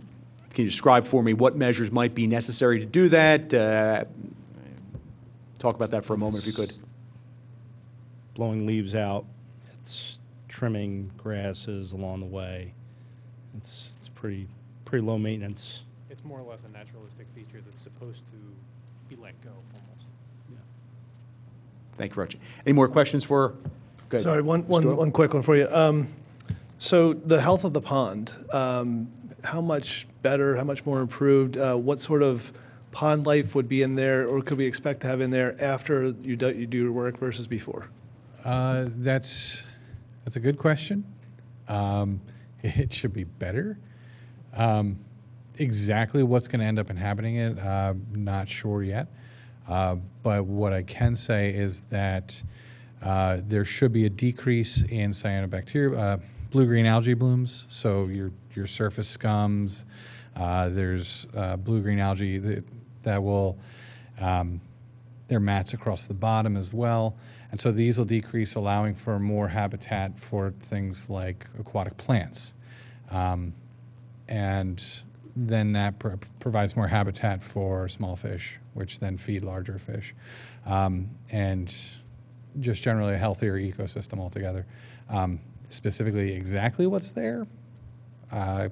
[SPEAKER 1] you describe for me what measures might be necessary to do that? Talk about that for a moment, if you could.
[SPEAKER 5] Blowing leaves out, it's trimming grasses along the way. It's pretty low maintenance.
[SPEAKER 3] It's more or less a naturalistic feature that's supposed to be let go, almost.
[SPEAKER 1] Yeah. Thank you very much. Any more questions for? Go ahead.
[SPEAKER 9] Sorry, one quick one for you. So the health of the pond, how much better, how much more improved, what sort of pond life would be in there, or could we expect to have in there after you do your work versus before?
[SPEAKER 10] That's a good question. It should be better. Exactly what's going to end up inhabiting it, not sure yet. But what I can say is that there should be a decrease in cyanobacteria, blue-green algae blooms. So your surface scums. There's blue-green algae that will, there are mats across the bottom as well. And so these will decrease, allowing for more habitat for things like aquatic plants. And then that provides more habitat for small fish, which then feed larger fish. And just generally a healthier ecosystem altogether. Specifically exactly what's there, I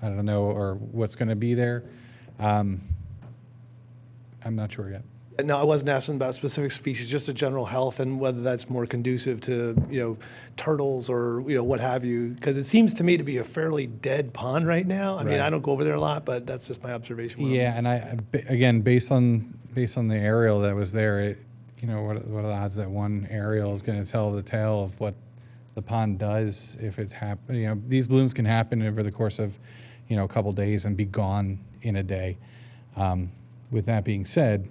[SPEAKER 10] don't know, or what's going to be there. I'm not sure yet.
[SPEAKER 9] No, I wasn't asking about specific species, just a general health and whether that's more conducive to, turtles or, what have you. Because it seems to me to be a fairly dead pond right now. I mean, I don't go over there a lot, but that's just my observation.
[SPEAKER 10] Yeah, and again, based on the aerial that was there, what are the odds that one aerial is going to tell the tale of what the pond does if it happens? These blooms can happen over the course of, a couple days and be gone in a day. With that being said,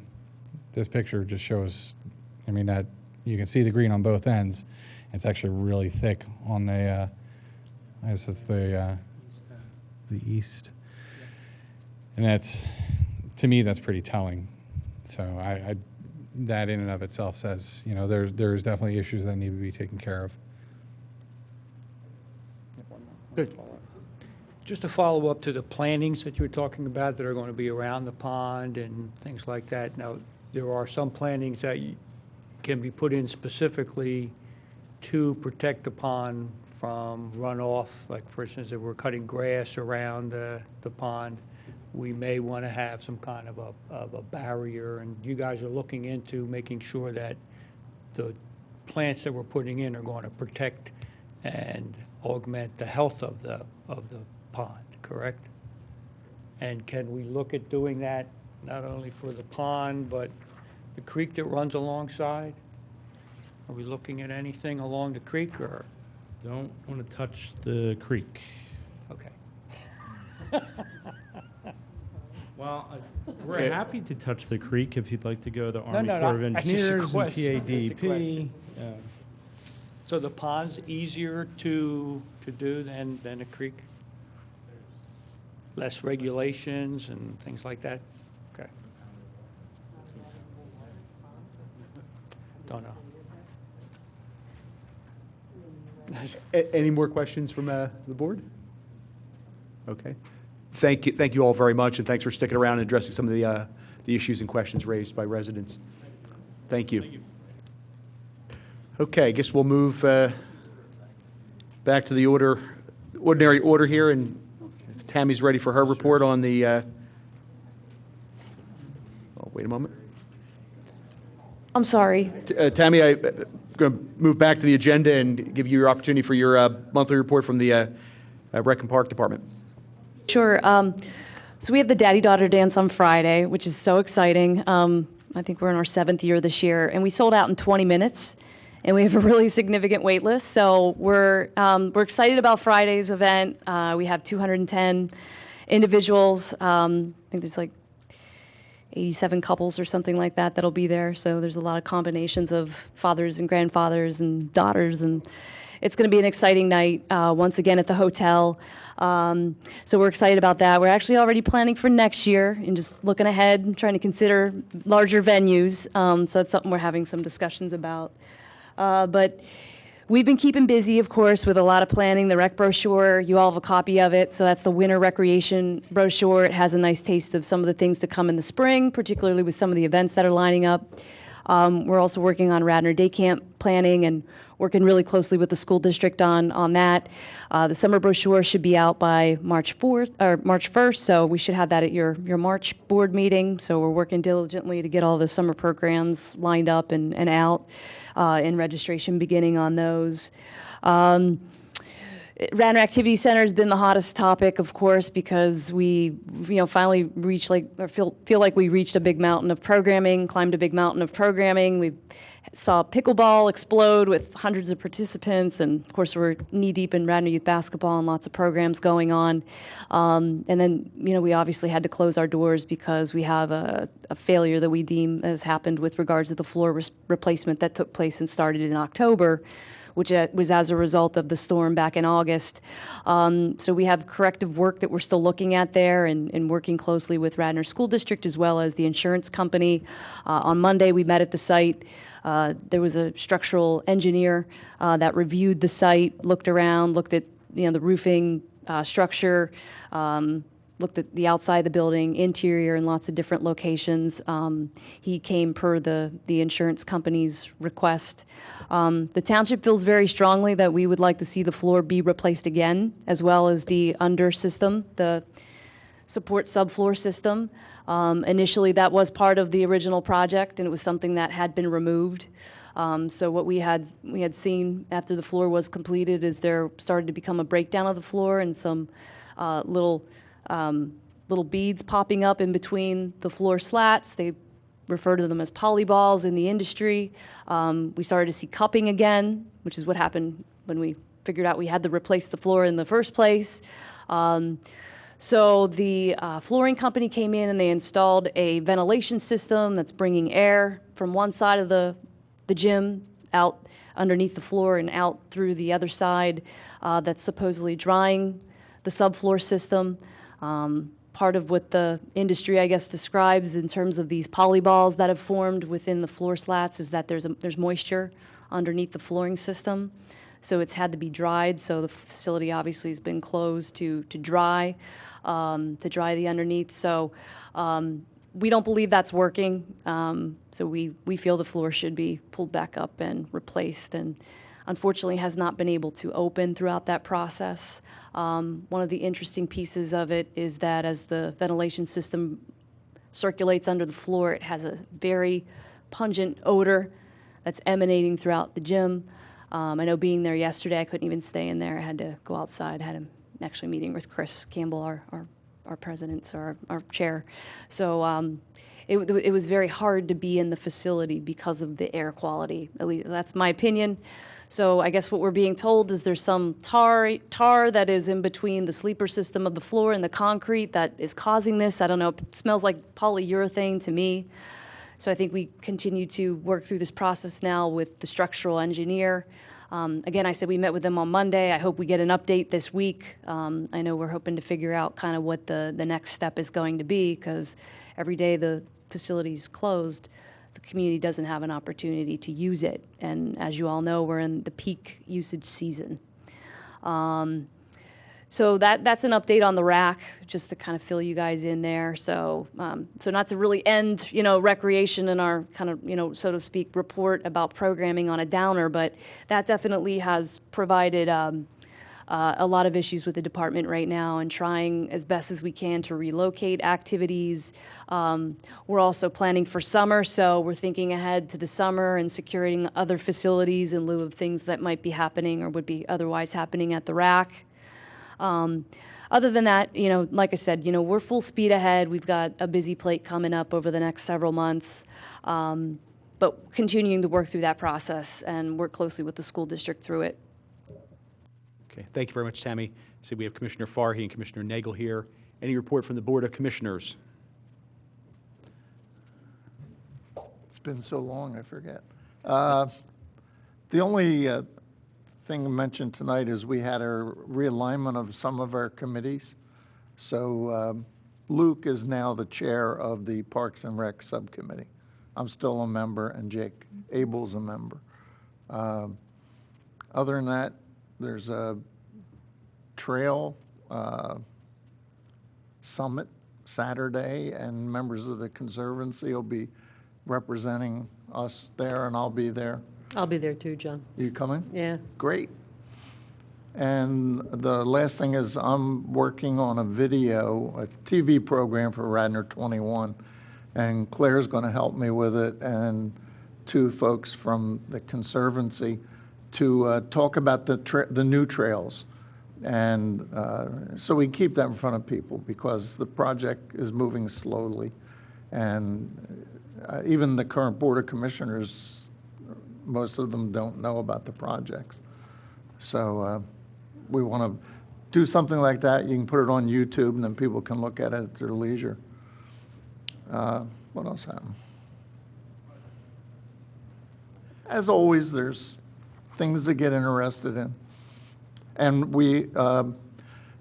[SPEAKER 10] this picture just shows, that you can see the green on both ends. It's actually really thick on the, I guess it's the east. And that's, to me, that's pretty telling. So that in and of itself says, there's definitely issues that need to be taken care of.
[SPEAKER 1] Good.
[SPEAKER 3] Just to follow up to the plantings that you were talking about that are going to be around the pond and things like that. Now, there are some plantings that can be put in specifically to protect the pond from runoff. Like, for instance, if we're cutting grass around the pond, we may want to have some kind of a barrier. And you guys are looking into making sure that the plants that we're putting in are going to protect and augment the health of the pond, correct? And can we look at doing that not only for the pond, but the creek that runs alongside? Are we looking at anything along the creek, or?
[SPEAKER 11] Don't want to touch the creek.
[SPEAKER 3] Okay.
[SPEAKER 11] Well, we're happy to touch the creek if you'd like to go to the Army
[SPEAKER 3] no,
[SPEAKER 11] Corps of
[SPEAKER 3] that's just a
[SPEAKER 11] Engineers and
[SPEAKER 3] question. That's a
[SPEAKER 11] PADP.
[SPEAKER 3] question. So the pond's easier to do than a creek? Less regulations and things like that? Okay. Don't know.
[SPEAKER 1] Any more questions from the board? Okay. Thank you all very much, and thanks for sticking around and addressing some of the issues and questions raised by residents. Thank you. Okay, I guess we'll move back to the ordinary order here, and if Tammy's ready for her report on the, oh, wait a moment.
[SPEAKER 4] I'm sorry.
[SPEAKER 1] Tammy, I'm going to move back to the agenda and give you your opportunity for your monthly report from the Rec and Park Department.
[SPEAKER 4] Sure. So we have the Daddy-Daughter Dance on Friday, which is so exciting. I think we're in our 7th year this year, and we sold out in 20 minutes. And we have a really significant wait list, so we're excited about Friday's event. We have 210 individuals. I think there's like 87 couples or something like that that'll be there. So there's a lot of combinations of fathers and grandfathers and daughters, and it's going to be an exciting night once again at the hotel. So we're excited about that. We're actually already planning for next year and just looking ahead and trying to consider larger venues. So that's something we're having some discussions about. But we've been keeping busy, of course, with a lot of planning. The rec brochure, you all have a copy of it. So that's the winter recreation brochure. It has a nice taste of some of the things to come in the spring, particularly with some of the events that are lining up. We're also working on Radnor Day Camp planning and working really closely with the school district on that. The summer brochure should be out by March 4th or March 1st, so we should have that at your March board meeting. So we're working diligently to get all the summer programs lined up and out, and registration beginning on those. Radnor Activity Center has been the hottest topic, of course, because we, finally reached feel like we reached a big mountain of programming, climbed a big mountain of programming. We saw pickleball explode with hundreds of participants, and of course we're knee-deep in Radnor Youth Basketball and lots of programs going on. And then, we obviously had to close our doors because we have a failure that we deem has happened with regards to the floor replacement that took place and started in October, which was as a result of the storm back in August. So we have corrective work that we're still looking at there and working closely with Radnor School District as well as the insurance company. On Monday, we met at the site. There was a structural engineer that reviewed the site, looked around, looked at the roofing structure, looked at the outside of the building, interior, in lots of different locations. He came per the insurance company's request. The township feels very strongly that we would like to see the floor be replaced again, as well as the under system, the support subfloor system. Initially, that was part of the original project, and it was something that had been removed. So what we had seen after the floor was completed is there started to become a breakdown of the floor and some little beads popping up in between the floor slats. They refer to them as polyballs in the industry. We started to see cupping again, which is what happened when we figured out we had to replace the floor in the first place. So the flooring company came in and they installed a ventilation system that's bringing air from one side of the gym out underneath the floor and out through the other side, that's supposedly drying the subfloor system. Part of what the industry, I guess, describes in terms of these polyballs that have formed within the floor slats is that there's moisture underneath the flooring system. So it's had to be dried. So the facility obviously has been closed to dry the underneath. So we don't believe that's working. So we feel the floor should be pulled back up and replaced, and unfortunately has not been able to open throughout that process. One of the interesting pieces of it is that as the ventilation system circulates under the floor, it has a very pungent odor that's emanating throughout the gym. I know being there yesterday, I couldn't even stay in there. I had to go outside. I had actually meeting with Chris Campbell, our our president, so our chair. So it was very hard to be in the facility because of the air quality. At least that's my opinion. So I guess what we're being told is there's some tar that is in between the sleeper system of the floor and the concrete that is causing this. I don't know. It smells like polyurethane to me. So I think we continue to work through this process now with the structural engineer. Again, I said we met with them on Monday. I hope we get an update this week. I know we're hoping to figure out kind of what the next step is going to be, because every day the facility's closed, the community doesn't have an opportunity to use it. And as you all know, we're in the peak usage season. So that's an update on the rack, just to kind of fill you guys in there. So, so not to really end, recreation in our kind of, so to speak, report about programming on a downer, but that definitely has provided a lot of issues with the department right now, and trying as best as we can to relocate activities. We're also planning for summer, so we're thinking ahead to the summer and securing other facilities in lieu of things that might be happening or would be otherwise happening at the rack. Other than that, like I said, we're full speed ahead. We've got a busy plate coming up over the next several months, but continuing to work through that process and work closely with the school district through it.
[SPEAKER 1] Okay, thank you very much, Tammy. So we have Commissioner Farhi and Commissioner Nagel here. Any report from the Board of Commissioners?
[SPEAKER 13] It's been so long, I forget. The only thing mentioned tonight is we had a realignment of some of our committees. So Luke is now the chair of the Parks and Rec Subcommittee. I'm still a member, and Jake Abel's a member. Other than that, there's a trail summit Saturday, and members of the Conservancy will be representing us there, and I'll be there.
[SPEAKER 8] I'll be there too, John.
[SPEAKER 13] You coming?
[SPEAKER 8] Yeah.
[SPEAKER 13] Great. And the last thing is I'm working on a TV program for Radnor 21, and Claire's going to help me with it, and two folks from the Conservancy to talk about the new trails. And so we keep that in front of people, because the project is moving slowly. And even the current Board of Commissioners, most of them don't know about the projects. So we want to do something like that. You can put it on YouTube, and then people can look at it at their leisure. What else happened? As always, there's things to get interested in. And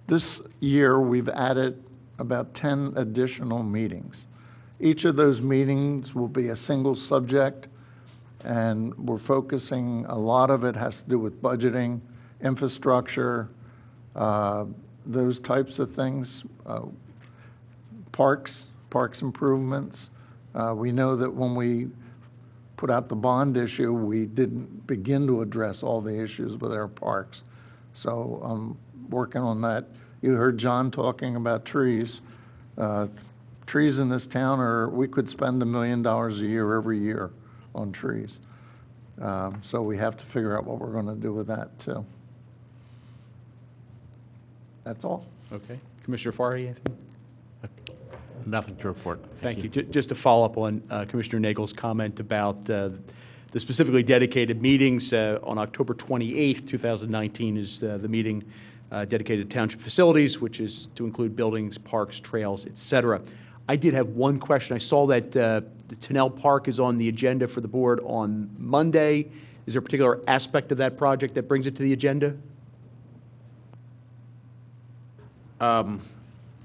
[SPEAKER 13] this year, we've added about 10 additional meetings. Each of those meetings will be a single subject, and we're focusing, a lot of it has to do with budgeting, infrastructure, those types of things, parks improvements. We know that when we put out the bond issue, we didn't begin to address all the issues with our parks. So I'm working on that. You heard John talking about trees. Trees in this town we could spend $1 million a year every year on trees. So we have to figure out what we're going to do with that too. That's all.
[SPEAKER 1] Okay. Commissioner Farhi, anything?
[SPEAKER 18] Nothing to report.
[SPEAKER 1] Thank you. Just to follow up on Commissioner Nagel's comment about the specifically dedicated meetings, on October 28th, 2019 is the meeting dedicated to township facilities, which is to include buildings, parks, trails, et cetera. I did have one question. I saw that the Tennell Park is on the agenda for the board on Monday. Is there a particular aspect of that project that brings it to the agenda?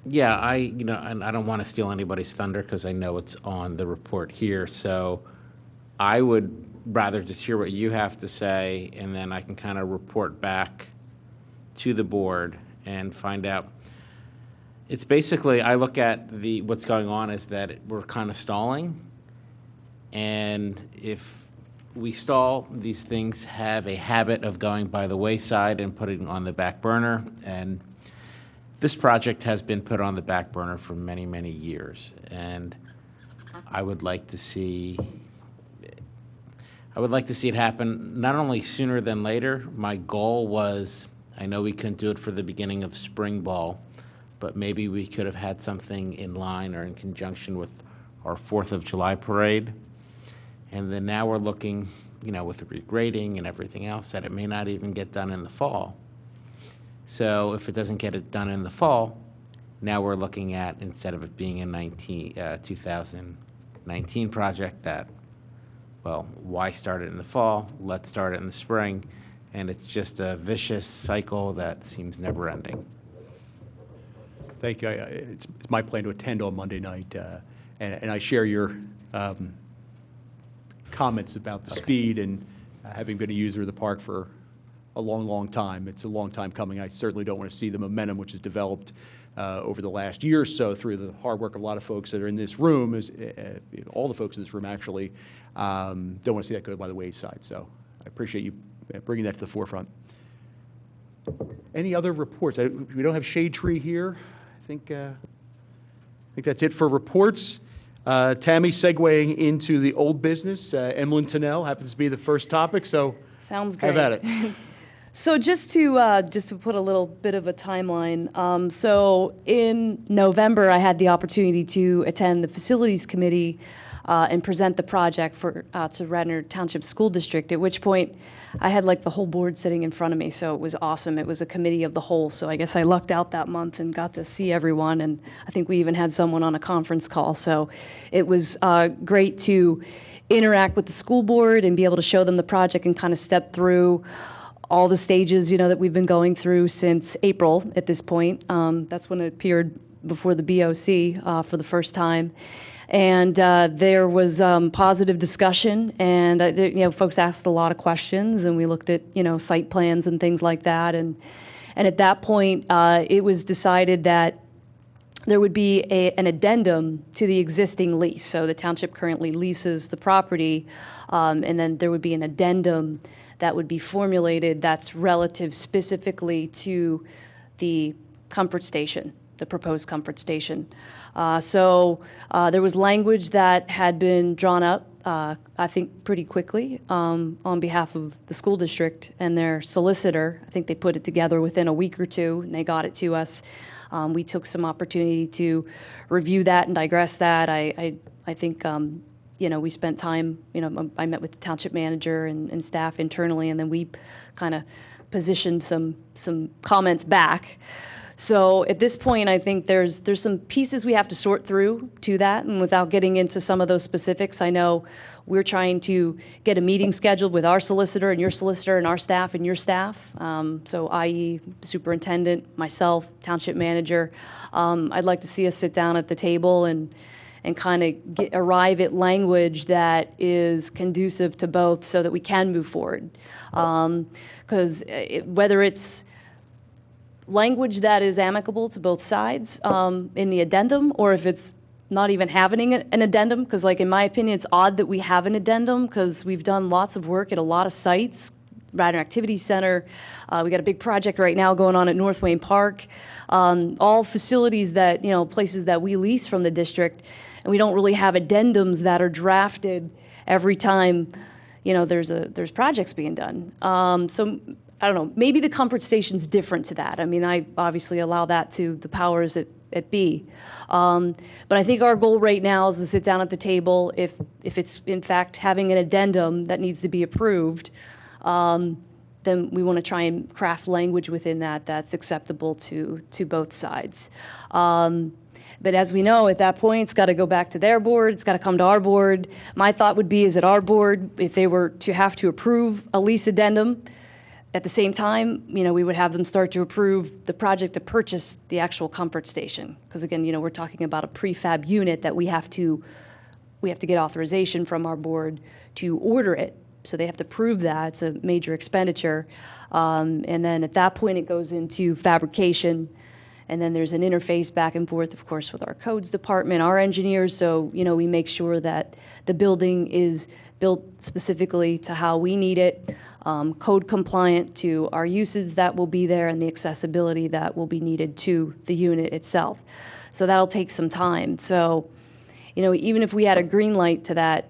[SPEAKER 18] Yeah, and I don't want to steal anybody's thunder because I know it's on the report here. So I would rather just hear what you have to say, and then I can kind of report back to the board and find out. It's basically, I look at what's going on is that we're kind of stalling. And if we stall, these things have a habit of going by the wayside and putting on the back burner. And this project has been put on the back burner for many, many years, and I would like to see it happen not only sooner than later. My goal was, I know we couldn't do it for the beginning of spring ball, but maybe we could have had something in line or in conjunction with our 4th of July parade. And then now we're looking, with the regrading and everything else, that it may not even get done in the fall. So if it doesn't get it done in the fall, now we're looking at, instead of it being a 2019 project, that, well, why start it in the fall? Let's start it in the spring. And it's just a vicious cycle that seems never ending.
[SPEAKER 1] Thank you. It's my plan to attend on Monday night, and I share your comments about the speed, and having been a user of the park for a long, long time. It's a long time coming. I certainly don't want to see the momentum which has developed over the last year or so through the hard work of a lot of folks that are in this room, all the folks in this room actually, don't want to see that go by the wayside. So I appreciate you bringing that to the forefront. Any other reports? We don't have Shade Tree here. I think that's it for reports. Tammy, segueing into the old business, Emlyn Tunnell happens to be the first topic, so
[SPEAKER 4] sounds great.
[SPEAKER 1] Have at it.
[SPEAKER 4] So just to put a little bit of a timeline, so in November, I had the opportunity to attend the Facilities Committee and present the project to Radnor Township School District, at which point I had like the whole board sitting in front of me, so it was awesome. It was a committee of the whole, so I guess I lucked out that month and got to see everyone, and I think we even had someone on a conference call, so it was great to interact with the school board and be able to show them the project and kind of step through all the stages, that we've been going through since April at this point. That's when it appeared before the BOC for the first time. And there was positive discussion, and folks asked a lot of questions, and we looked at site plans and things like that. And at that point, it was decided that there would be an addendum to the existing lease. So the township currently leases the property, and then there would be an addendum that would be formulated that's relative specifically to the comfort station, the proposed comfort station. So there was language that had been drawn up, I think pretty quickly, on behalf of the school district and their solicitor. I think they put it together within a week or two, and they got it to us. We took some opportunity to review that and digress that. I think we spent time, I met with the township manager and staff internally, and then we kind of positioned some comments back. So at this point, I think there's some pieces we have to sort through to that, and without getting into some of those specifics, I know we're trying to get a meeting scheduled with our solicitor and your solicitor and our staff and your staff, so i.e. superintendent, myself, township manager. I'd like to see us sit down at the table and kind of arrive at language that is conducive to both so that we can move forward. Because whether it's language that is amicable to both sides in the addendum, or if it's not even having an addendum, because in my opinion, it's odd that we have an addendum, because we've done lots of work at a lot of sites, Radnor Activity Center. We got a big project right now going on at North Wayne Park. All facilities that, places that we lease from the district, and we don't really have addendums that are drafted every time, there's projects being done. So I don't know, maybe the comfort station's different to that. I mean, I obviously allow that to the powers at be. But I think our goal right now is to sit down at the table. If it's in fact having an addendum that needs to be approved, then we want to try and craft language within that that's acceptable to both sides. But as we know, at that point, it's got to go back to their board. It's got to come to our board. My thought would be is that our board, if they were to have to approve a lease addendum, at the same time, we would have them start to approve the project to purchase the actual comfort station. Because again, we're talking about a prefab unit that we have to get authorization from our board to order it. So they have to prove that. It's a major expenditure. And then at that point, it goes into fabrication. And then there's an interface back and forth, of course, with our codes department, our engineers. So, we make sure that the building is built specifically to how we need it, code compliant to our uses that will be there, and the accessibility that will be needed to the unit itself. So that'll take some time. So, even if we had a green light to that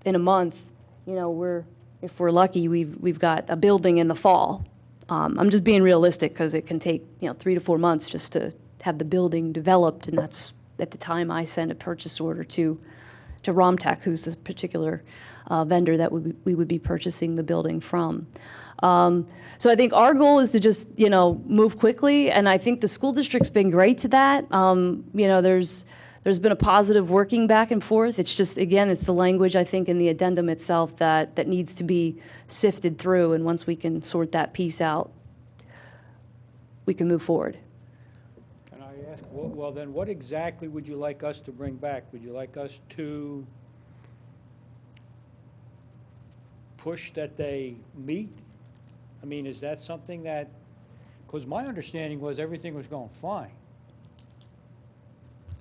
[SPEAKER 4] in a month, if we're lucky, we've got a building in the fall. I'm just being realistic, because it can take 3 to 4 months just to have the building developed, and that's, at the time, I sent a purchase order to Romtech, who's the particular vendor that we would be purchasing the building from. So I think our goal is to just, move quickly, and I think the school district's been great to that. There's been a positive working back and forth. It's just, again, it's the language, I think, in the addendum itself that needs to be sifted through, and once we can sort that piece out, we can move forward.
[SPEAKER 3] Can I ask, well, then what exactly would you like us to bring back? Would you like us to push that they meet? I mean, is that something that, because my understanding was everything was going fine.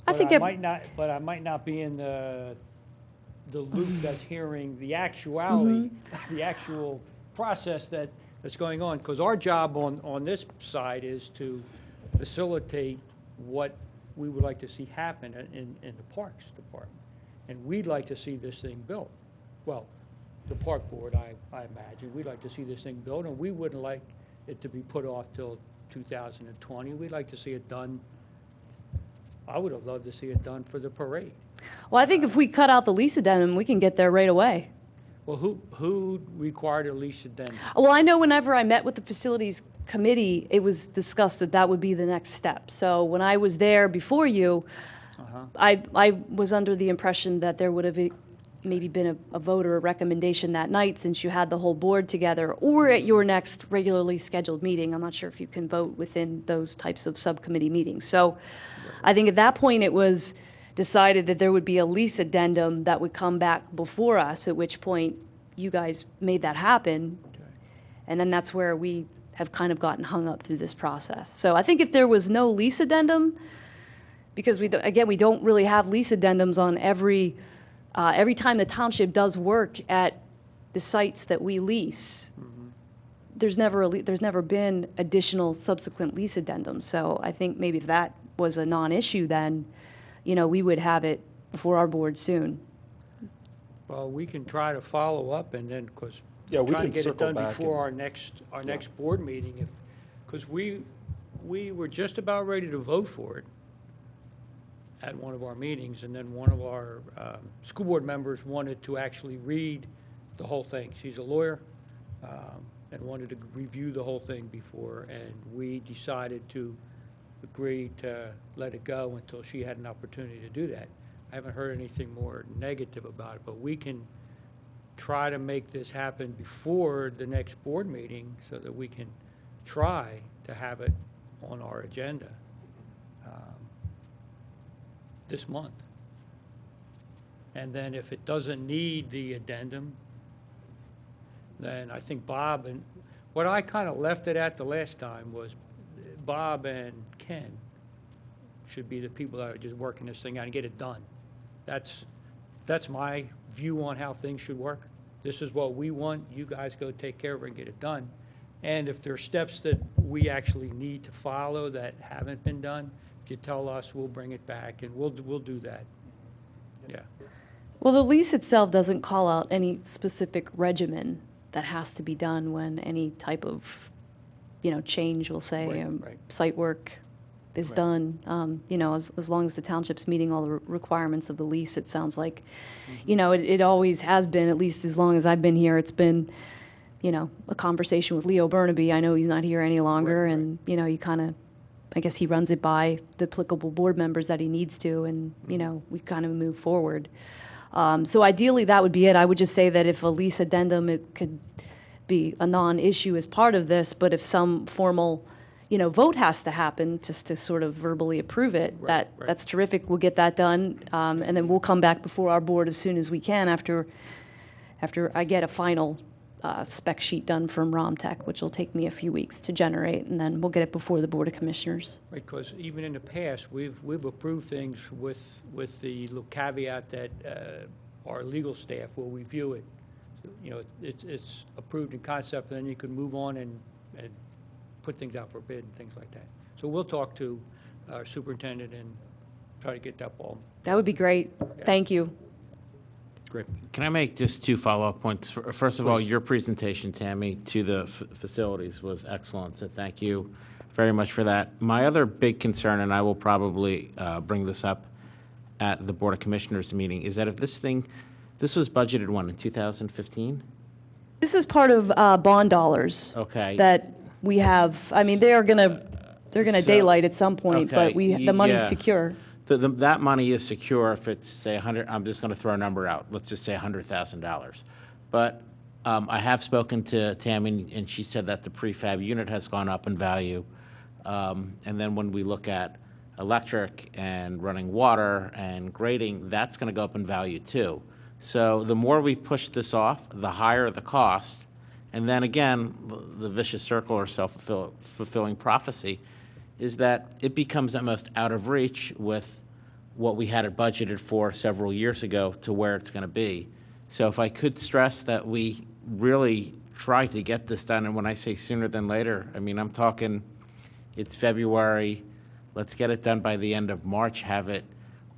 [SPEAKER 4] I think
[SPEAKER 3] but I might not be in the loop that's hearing the actuality, the actual process that's going on. Because our job on this side is to facilitate what we would like to see happen in the Parks Department. And we'd like to see this thing built. Well, the Park Board, I imagine, we'd like to see this thing built, and we wouldn't like it to be put off till 2020. We'd like to see it done. I would have loved to see it done for the parade.
[SPEAKER 4] Well, I think if we cut out the lease addendum, we can get there right away.
[SPEAKER 3] Well, who required a lease addendum?
[SPEAKER 4] Well, I know whenever I met with the facilities committee, it was discussed that that would be the next step. So when I was there before you, I was under the impression that there would have maybe been a vote or a recommendation that night, since you had the whole board together, or at your next regularly scheduled meeting. I'm not sure if you can vote within those types of subcommittee meetings. So I think at that point it was decided that there would be a lease addendum that would come back before us, at which point you guys made that happen. And then that's where we have kind of gotten hung up through this process. So I think if there was no lease addendum, because we don't really have lease addendums on every time the township does work at the sites that we lease, there's never been additional subsequent lease addendums. So I think maybe if that was a non-issue, then, we would have it before our board soon.
[SPEAKER 3] Well, we can try to follow up, and then, because
[SPEAKER 5] Yeah, we
[SPEAKER 3] trying
[SPEAKER 5] can
[SPEAKER 3] to get it
[SPEAKER 5] circle
[SPEAKER 3] done
[SPEAKER 5] back
[SPEAKER 3] before
[SPEAKER 5] and-
[SPEAKER 3] our next board meeting, because we were just about ready to vote for it at one of our meetings, and then one of our school board members wanted to actually read the whole thing. She's a lawyer, and wanted to review the whole thing before, and we decided to agree to let it go until she had an opportunity to do that. I haven't heard anything more negative about it, but we can try to make this happen before the next board meeting so that we can try to have it on our agenda this month. And then if it doesn't need the addendum, then I think Bob, and what I kind of left it at the last time was Bob and Ken should be the people that are just working this thing out and get it done. That's my view on how things should work. This is what we want. You guys go take care of it and get it done. And if there are steps that we actually need to follow that haven't been done, if you tell us, we'll bring it back, and we'll do that. Yeah.
[SPEAKER 4] Well, the lease itself doesn't call out any specific regimen that has to be done when any type of, change, we'll say,
[SPEAKER 3] Right.
[SPEAKER 4] site work is done. As long as the township's meeting all the requirements of the lease, it sounds like, it always has been, at least as long as I've been here, it's been, a conversation with Leo Burnaby. I know he's not here any longer, and, you kind of, I guess he runs it by the applicable board members that he needs to, and, we kind of move forward. So ideally, that would be it. I would just say that if a lease addendum, it could be a non-issue as part of this, but if some formal, vote has to happen just to sort of verbally approve it, that's terrific. We'll get that done, and then we'll come back before our board as soon as we can after I get a final spec sheet done from Romtech, which will take me a few weeks to generate, and then we'll get it before the Board of Commissioners.
[SPEAKER 3] Because even in the past, we've approved things with the little caveat that our legal staff will review it. So, it's approved in concept, and then you can move on and put things out for bid and things like that. So we'll talk to our superintendent and try to get that ball.
[SPEAKER 4] That would be great. Thank you.
[SPEAKER 5] Great.
[SPEAKER 18] Can I make just two follow-up points? First of all,
[SPEAKER 5] Please.
[SPEAKER 18] your presentation, Tammy, to the facilities was excellent, so thank you very much for that. My other big concern, and I will probably bring this up at the Board of Commissioners meeting, is that if this was budgeted when, in 2015?
[SPEAKER 4] This is part of bond dollars.
[SPEAKER 18] Okay.
[SPEAKER 4] That we have, I mean, they're gonna
[SPEAKER 18] So-
[SPEAKER 4] daylight at some point, but
[SPEAKER 18] Okay,
[SPEAKER 4] the money's
[SPEAKER 18] yeah.
[SPEAKER 4] secure.
[SPEAKER 18] That money is secure if it's, say, 100, I'm just going to throw a number out, let's just say $100,000. But I have spoken to Tammy, and she said that the prefab unit has gone up in value. And then when we look at electric and running water and grading, that's going to go up in value too. So the more we push this off, the higher the cost. And then again, the vicious circle or self-fulfilling prophecy is that it becomes almost out of reach with what we had it budgeted for several years ago to where it's going to be. So if I could stress that we really try to get this done, and when I say sooner than later, I mean, I'm talking, it's February, let's get it done by the end of March, have it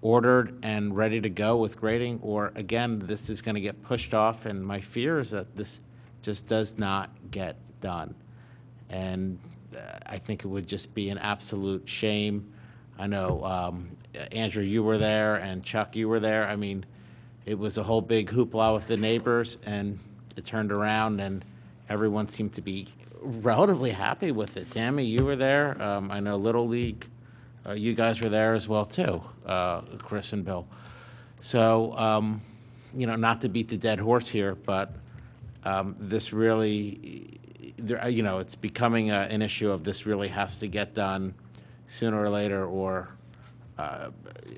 [SPEAKER 18] ordered and ready to go with grading, or again, this is going to get pushed off, and my fear is that this just does not get done. And I think it would just be an absolute shame. I know, Andrew, you were there, and Chuck, you were there. I mean, it was a whole big hoopla with the neighbors, and it turned around, and everyone seemed to be relatively happy with it. Tammy, you were there. I know Little League, you guys were there as well, too, Chris and Bill. So, you know, not to beat the dead horse here, but this really, you know, it's becoming an issue of this really has to get done sooner or later, or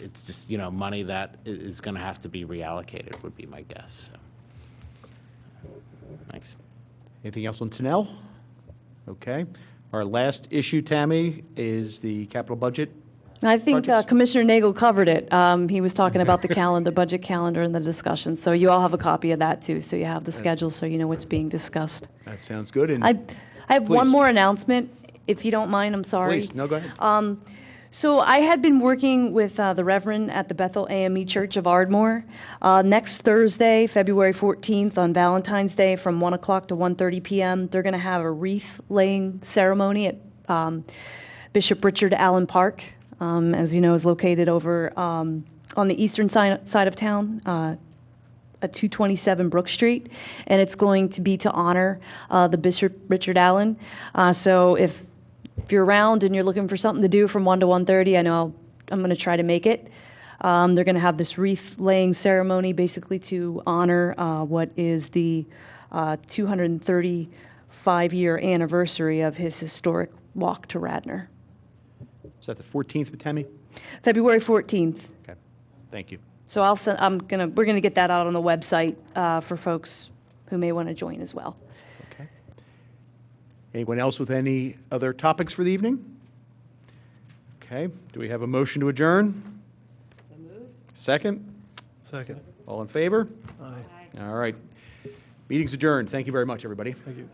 [SPEAKER 18] it's just, you know, money that is going to have to be reallocated would be my guess. So. Thanks.
[SPEAKER 1] Anything else on Tennell? Okay. Our last issue, Tammy, is the capital budget.
[SPEAKER 4] I think
[SPEAKER 1] projects.
[SPEAKER 4] Commissioner Nagel covered it. He was talking about the calendar, budget calendar and the discussion. So you all have a copy of that too. So you have the schedule so you know what's being discussed.
[SPEAKER 1] That sounds good. And
[SPEAKER 4] I have one
[SPEAKER 1] Please.
[SPEAKER 4] more announcement, if you don't mind, I'm sorry.
[SPEAKER 1] Please, no, go ahead.
[SPEAKER 4] So I had been working with the Reverend at the Bethel AME Church of Ardmore. Next Thursday, February 14th, on Valentine's Day, from 1 o'clock to 1:30 p.m., they're going to have a wreath-laying ceremony at Bishop Richard Allen Park. As you know, is located over on the eastern side of town, at 227 Brook Street, and it's going to be to honor the Bishop Richard Allen. So if you're around and you're looking for something to do from 1 to 1:30, I know I'm going to try to make it. They're going to have this wreath-laying ceremony, basically to honor what is the 235-year anniversary of his historic walk to Radnor.
[SPEAKER 1] Is that the 14th, Tammy?
[SPEAKER 4] February 14th.
[SPEAKER 1] Okay. Thank you.
[SPEAKER 4] So we're gonna get that out on the website for folks who may want to join as well.
[SPEAKER 1] Okay. Anyone else with any other topics for the evening? Okay. Do we have a motion to adjourn? So moved. Second?
[SPEAKER 9] Second.
[SPEAKER 1] All in favor?
[SPEAKER 9] Aye.
[SPEAKER 1] All right. Meeting's adjourned. Thank you very much, everybody.
[SPEAKER 9] Thank you.